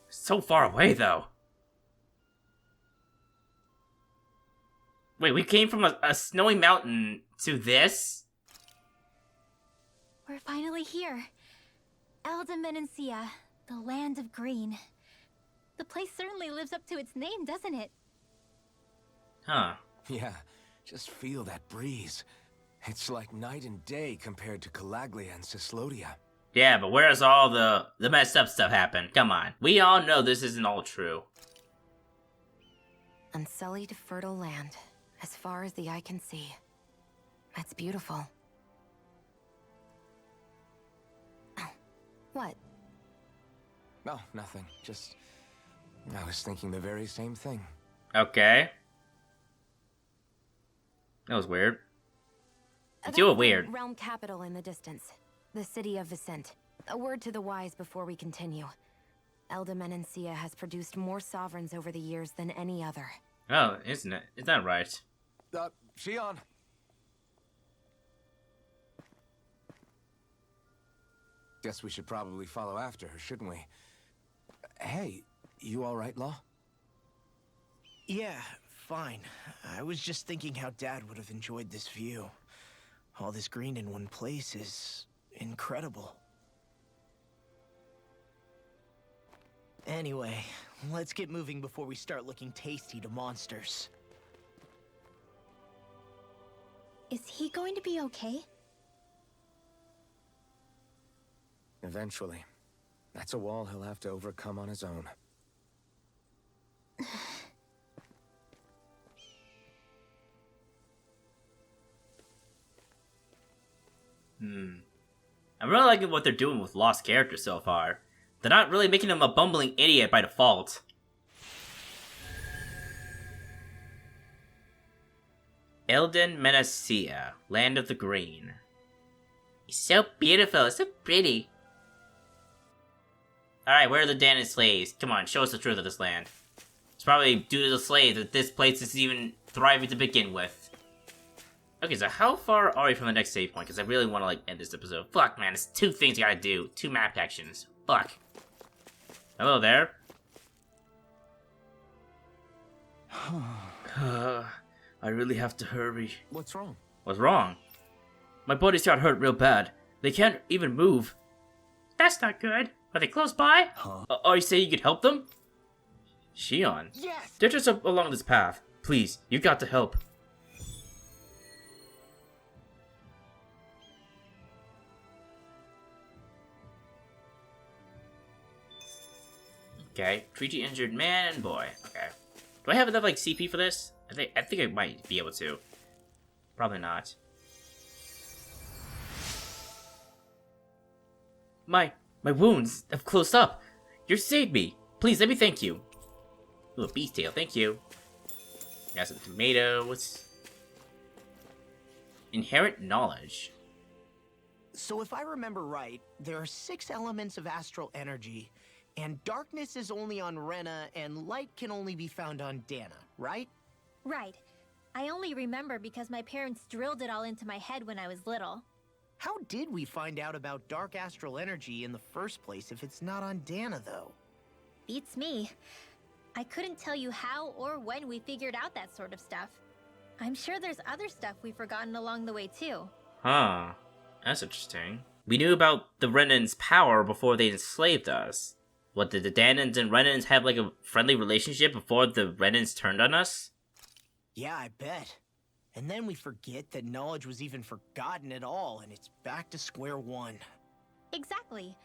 So far away, though. Wait, we came from a snowy mountain to this? We're finally here. Elde Menancia, the land of green. The place certainly lives up to its name, doesn't it? Huh. Yeah, just feel that breeze. It's like night and day compared to Calaglia and Cislodia. Yeah, but where's all the messed up stuff happen? Come on. We all know this isn't all true. Unsullied, fertile land, as far as the eye can see. That's beautiful. What? Oh, nothing. Just... I was thinking the very same thing. Okay. That was weird. That's You were the weird. realm capital in the distance. The city of Vicent. a word to the wise before we continue. Elde Menancia has produced more sovereigns over the years than any other. Oh, isn't it? Is that right? Shion. Guess we should probably follow after her, shouldn't we? Hey, you all right, Law? Yeah, fine. I was just thinking how Dad would have enjoyed this view. All this green in one place is incredible. Anyway, let's get moving before we start looking tasty to monsters. Is he going to be okay? Eventually. That's a wall he'll have to overcome on his own. I'm really liking what they're doing with Lost characters so far. They're not really making him a bumbling idiot by default. Elde Menancia, Land of the Green. It's so beautiful, so pretty. Alright, where are the Dahnan slaves? Come on, show us the truth of this land. It's probably due to the slaves that this place is even thriving to begin with. Okay, so how far are we from the next save point? Because I really want to, like, end this episode. Fuck, man, it's 2 things I gotta do. 2 map actions. Fuck. Hello there. I really have to hurry. What's wrong? What's wrong? My buddies got hurt real bad. They can't even move. That's not good. Are they close by? Are you saying you could help them? Shion. Yes! They're just up along this path. Please, you got to help. Okay, treat the injured man and boy. Okay. Do I have enough, like, CP for this? I think I might be able to. Probably not. My wounds have closed up. You saved me. Please, let me thank you. Ooh, a beast tail, thank you. Got some tomatoes. Inherent knowledge. So if I remember right, there are 6 elements of astral energy, and darkness is only on Rena, and light can only be found on Dahna, right? Right. I only remember because my parents drilled it all into my head when I was little. How did we find out about dark astral energy in the first place if it's not on Dahna, though? Beats me. I couldn't tell you how or when we figured out that sort of stuff. I'm sure there's other stuff we've forgotten along the way, too. Huh. That's interesting. We knew about the Renans' power before they enslaved us. What, did the Dahnans and Renans have, like, a friendly relationship before the Renans turned on us? Yeah, I bet. And then we forget that knowledge was even forgotten at all, and it's back to square one. Exactly.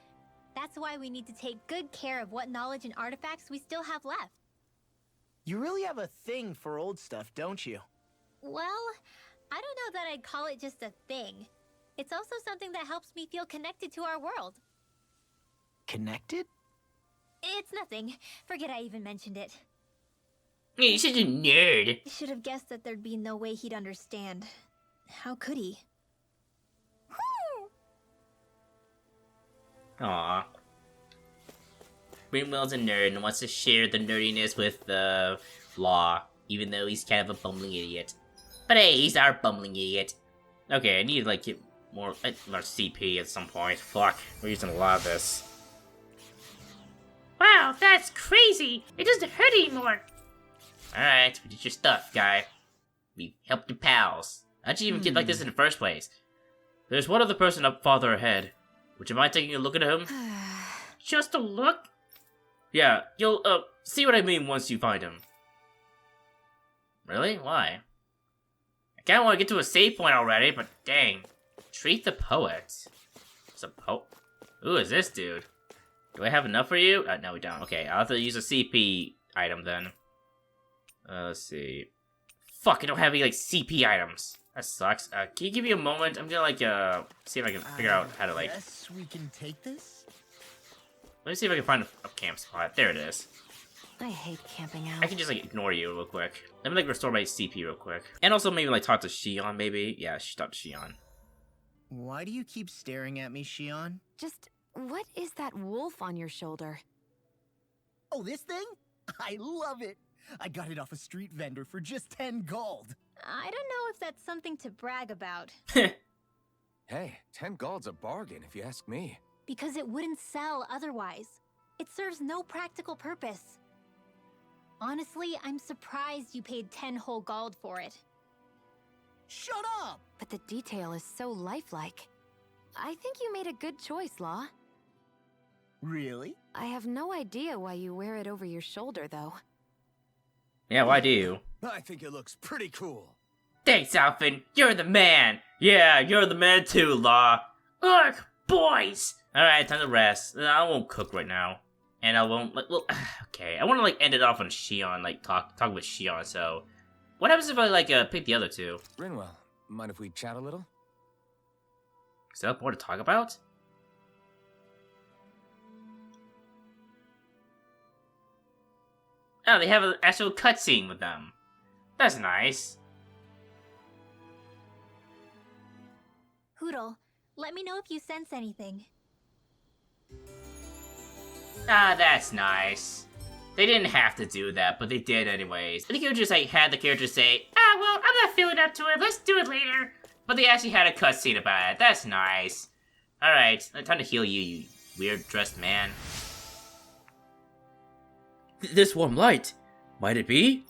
That's why we need to take good care of what knowledge and artifacts we still have left. You really have a thing for old stuff, don't you? Well, I don't know that I'd call it just a thing. It's also something that helps me feel connected to our world. Connected? It's nothing. Forget I even mentioned it. You're such a nerd. I should have guessed that there'd be no way he'd understand. How could he? Aww. Greenwell's a nerd and wants to share the nerdiness with the Law, even though he's kind of a bumbling idiot. But hey, he's our bumbling idiot. Okay, I need to, like, get more CP at some point. Fuck, we're using a lot of this. Wow, that's crazy! It doesn't hurt anymore! Alright, we did your stuff, guy. We helped your pals. How'd you even get like this in the first place? There's one other person up farther ahead. Would you mind taking a look at him? Just a look? Yeah, you'll, see what I mean once you find him. Really? Why? I kinda wanna get to a save point already, but dang. Treat the poet. It's a Who is this dude? Do I have enough for you? No, we don't. Okay, I'll have to use a CP item then. Let's see. Fuck, I don't have any, like, CP items. That sucks. Can you give me a moment? I'm gonna, like, see if I can figure out how to, like... Yes, we can take this? Let me see if I can find a camp spot. There it is. I hate camping out. I can just, like, ignore you real quick. Let me, like, restore my CP real quick. And also maybe, like, talk to Shion, maybe? Yeah, talk to Shion. Why do you keep staring at me, Shion? Just What is that wolf on your shoulder? Oh, this thing? I love it. I got it off a street vendor for just 10 gold. I don't know if that's something to brag about, Hey, 10 gold's a bargain if you ask me. because it wouldn't sell otherwise. It serves no practical purpose. Honestly, I'm surprised you paid 10 whole gold for it. Shut up! But the detail is so lifelike. I think you made a good choice, Law. Really? I have no idea why you wear it over your shoulder, though. Yeah, why do you? I think it looks pretty cool. Thanks, Alvin. You're the man. Yeah, you're the man too, Law. Ugh, boys! Alright, time to rest. I won't cook right now. And I won't, like, well, okay. I want to, like, end it off on Shion, like, talk with Shion, so. What happens if I, like, pick the other two? Rinwell, mind if we chat a little? Is there more to talk about? Oh, they have an actual cutscene with them. That's nice. Hoodle, let me know if you sense anything. Ah, that's nice. They didn't have to do that, but they did anyways. I think you just like had the characters say, Ah, well, I'm not feeling up to it. Let's do it later. but they actually had a cutscene about it. That's nice. Alright, time to heal you, you weird-dressed man. This warm light, might it be?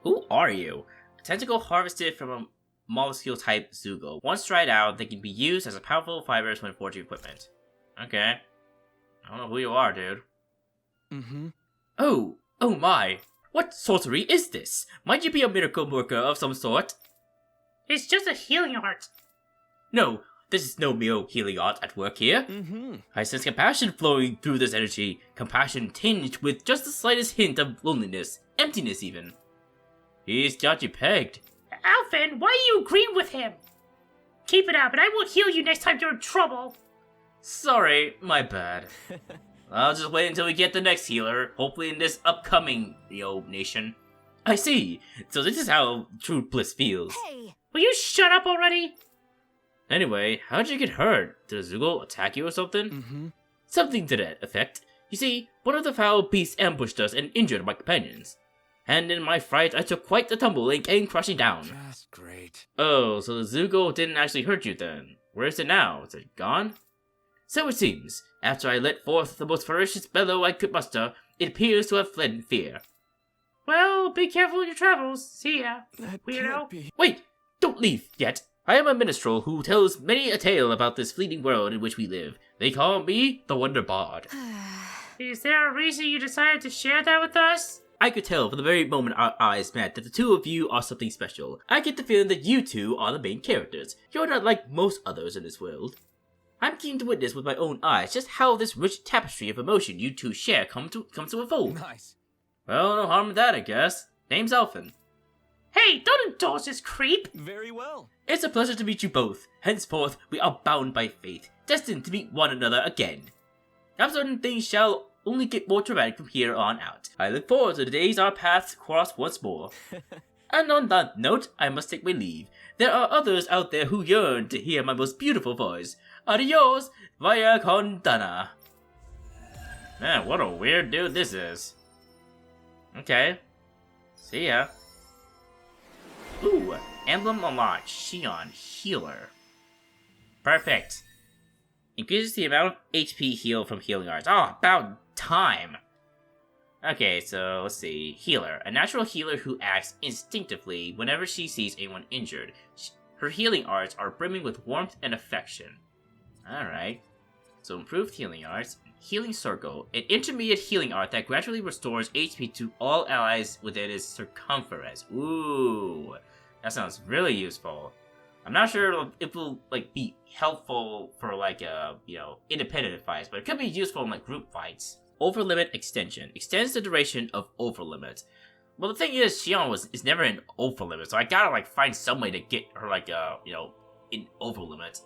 Who are you? A tentacle harvested from a molluscule-type Zugo. Once dried out, they can be used as a powerful fibers when forging equipment. Okay. I don't know who you are, dude. Mm-hmm. Oh my. What sorcery is this? Might you be a miracle worker of some sort? It's just a healing art. No, this is no mere healing art at work here. Mm-hmm. I sense compassion flowing through this energy. Compassion tinged with just the slightest hint of loneliness, emptiness even. He's got you pegged. Alvin, why are you agreeing with him? Keep it up, and I will heal you next time you're in trouble. Sorry, my bad. I'll just wait until we get the next healer, hopefully in this upcoming, nation. I see. So this is how true bliss feels. Hey! Will you shut up already? Anyway, how'd you get hurt? Did a Zugo attack you or something? Mm-hmm. Something to that effect. You see, one of the foul beasts ambushed us and injured my companions. And in my fright, I took quite the tumble and came crashing down. Just great. Oh, so the Zugo didn't actually hurt you then. Where is it now? Is it gone? So it seems. After I let forth the most ferocious bellow I could muster, it appears to have fled in fear. Well, be careful in your travels. See ya, That weirdo. can't be. Wait! Don't leave yet! I am a minstrel who tells many a tale about this fleeting world in which we live. They call me the Wonder Bard. Is there a reason you decided to share that with us? I could tell from the very moment our eyes met that the two of you are something special. I get the feeling that you two are the main characters. You're not like most others in this world. I'm keen to witness with my own eyes just how this rich tapestry of emotion you two share comes to unfold. Nice. Well, no harm in that, I guess. Name's Elfin. Hey, don't indulge this creep! Very well. It's a pleasure to meet you both. Henceforth, we are bound by fate, destined to meet one another again. I'm certain things shall only get more dramatic from here on out. I look forward to the days our paths cross once more. And on that note, I must take my leave. There are others out there who yearn to hear my most beautiful voice. Adios, via con Dahna. Man, what a weird dude this is. Okay. See ya. Ooh, emblem unlocked. Shion, healer. Perfect. Increases the amount of HP healed from healing arts. Oh, about time. Okay, so let's see. Healer. A natural healer who acts instinctively whenever she sees anyone injured. Her healing arts are brimming with warmth and affection. Alright. So improved healing arts. Healing Circle. An intermediate healing art that gradually restores HP to all allies within its circumference. Ooh. That sounds really useful. I'm not sure if it will be helpful for independent fights, but it could be useful in group fights. Overlimit extension extends the duration of overlimit. Well, the thing is, Shion is never in overlimit, so I gotta find some way to get her in overlimit.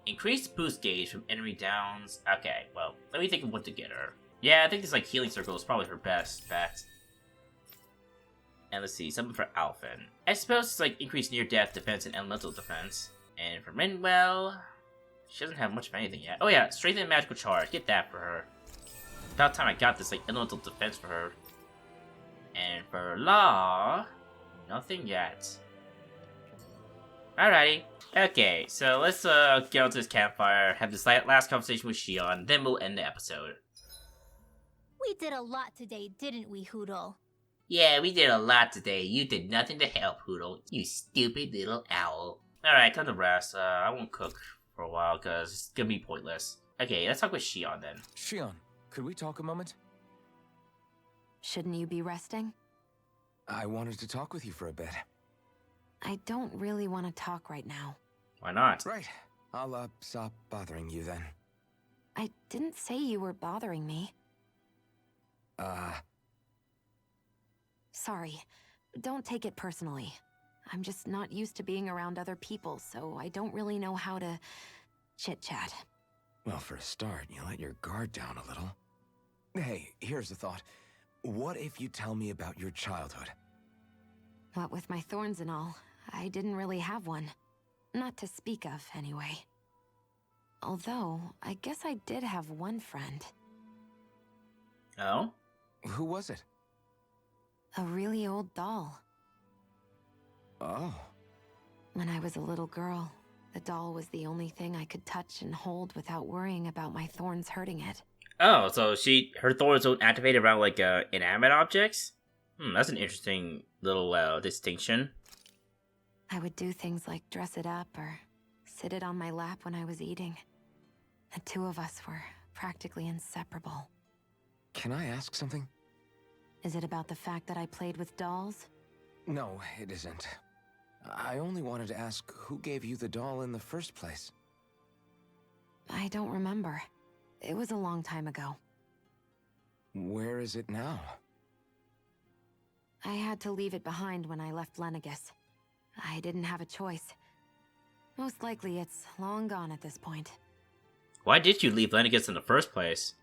Increased boost gauge from enemy downs. Okay, well, let me think of what to get her. Yeah, I think this healing circle is probably her best bet. And let's see, something for Alphen. I suppose it's increased near-death defense and elemental defense. And for Minwell, She doesn't have much of anything yet. Oh yeah, strengthened magical charge. Get that for her. About time I got this like elemental defense for her. And for Law, nothing yet. Alrighty. Okay, so let's get onto this campfire, have this last conversation with Shion, then we'll end the episode. We did a lot today, didn't we, Hoodle? Yeah, we did a lot today. You did nothing to help, Hoodle. You stupid little owl. Alright, time to rest. I won't cook for a while, because it's gonna be pointless. Okay, let's talk with Shion then. Shion, could we talk a moment? Shouldn't you be resting? I wanted to talk with you for a bit. I don't really want to talk right now. Why not? Right. I'll, stop bothering you then. I didn't say you were bothering me. Sorry. Don't take it personally. I'm just not used to being around other people, so I don't really know how to chit-chat. Well, for a start, you let your guard down a little. Hey, here's a thought. What if you tell me about your childhood? What with my thorns and all, I didn't really have one. Not to speak of, anyway. Although, I guess I did have one friend. Oh? Who was it? A really old doll. Oh. When I was a little girl, the doll was the only thing I could touch and hold without worrying about my thorns hurting it. Oh, so her thorns don't activate around, like, inanimate objects? That's an interesting little, distinction. I would do things like dress it up or sit it on my lap when I was eating. The two of us were practically inseparable. Can I ask something? Is it about the fact that I played with dolls? No, it isn't. I only wanted to ask who gave you the doll in the first place. I don't remember. It was a long time ago. Where is it now? I had to leave it behind when I left Lenegus. I didn't have a choice. Most likely it's long gone at this point. Why did you leave Lenegus in the first place?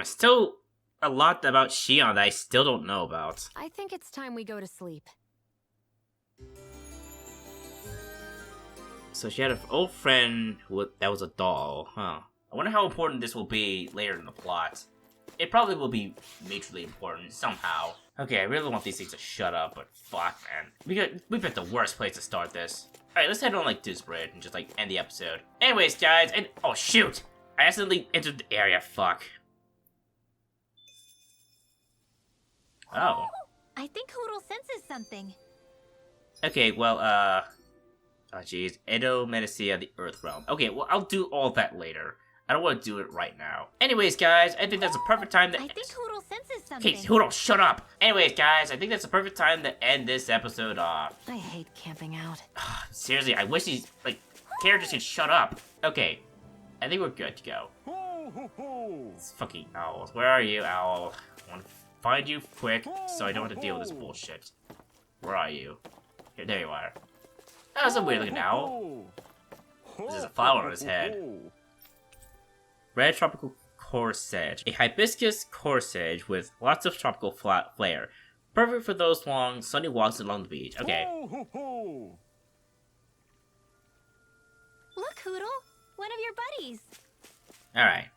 Still a lot about Shion that I still don't know about. I think it's time we go to sleep. So she had an old friend that was a doll, huh? I wonder how important this will be later in the plot. It probably will be majorly important somehow. Okay, I really want these things to shut up, but fuck, man. We picked the worst place to start this. Alright, let's head on, like, this bridge and just, like, end the episode. Anyways, guys, and- oh, shoot! I accidentally entered the area, fuck. Oh. I think Hoodle senses something. Okay, well, oh, jeez. Elde Menancia, the Earth Realm. Okay, well, I'll do all that later. I don't want to do it right now. Anyways, guys, I think that's a perfect time to- I think Hoodle senses something. Okay, Hoodle, shut up! Anyways, guys, I think that's the perfect time to end this episode off. I hate camping out. Seriously, I wish these, like, characters could shut up. Okay, I think we're good to go. It's fucking owls. Where are you, owl? I want to find you quick so I don't have to deal with this bullshit. Where are you? Here, there you are. That was a weird looking owl. There's a flower on his head. Red tropical corsage. A hibiscus corsage with lots of tropical flair. Perfect for those long, sunny walks along the beach. Okay. Look, Hoodle! One of your buddies! Alright.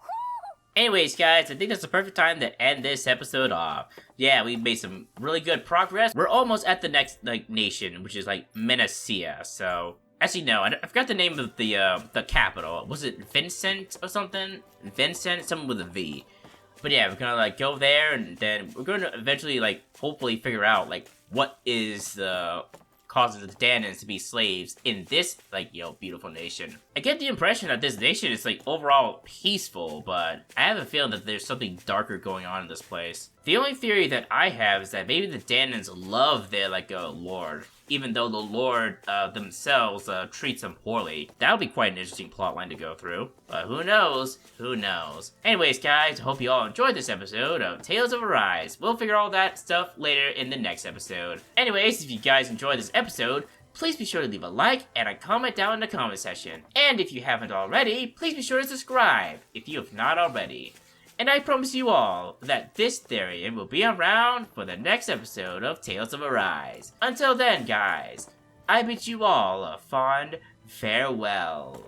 Anyways, guys, I think that's the perfect time to end this episode off. Yeah, we made some really good progress. We're almost at the next, like, nation, which is, like, Menancia, so... Actually, no, I forgot the name of the capital. Was it Vincent or something? Vincent? Something with a V. But yeah, we're gonna, like, go there, and then we're gonna eventually, like, hopefully figure out, like, what is the causes the Dahnans to be slaves in this, like, you know, beautiful nation. I get the impression that this nation is, like, overall peaceful, but I have a feeling that there's something darker going on in this place. The only theory that I have is that maybe the Dahnans love their, like, lord, even though the lord themselves treats them poorly. That would be quite an interesting plotline to go through. But who knows? Who knows? Anyways, guys, I hope you all enjoyed this episode of Tales of Arise. We'll figure all that stuff later in the next episode. Anyways, if you guys enjoyed this episode, please be sure to leave a like and a comment down in the comment section. And if you haven't already, please be sure to subscribe if you have not already. And I promise you all that this Therian will be around for the next episode of Tales of Arise. Until then, guys, I bid you all a fond farewell.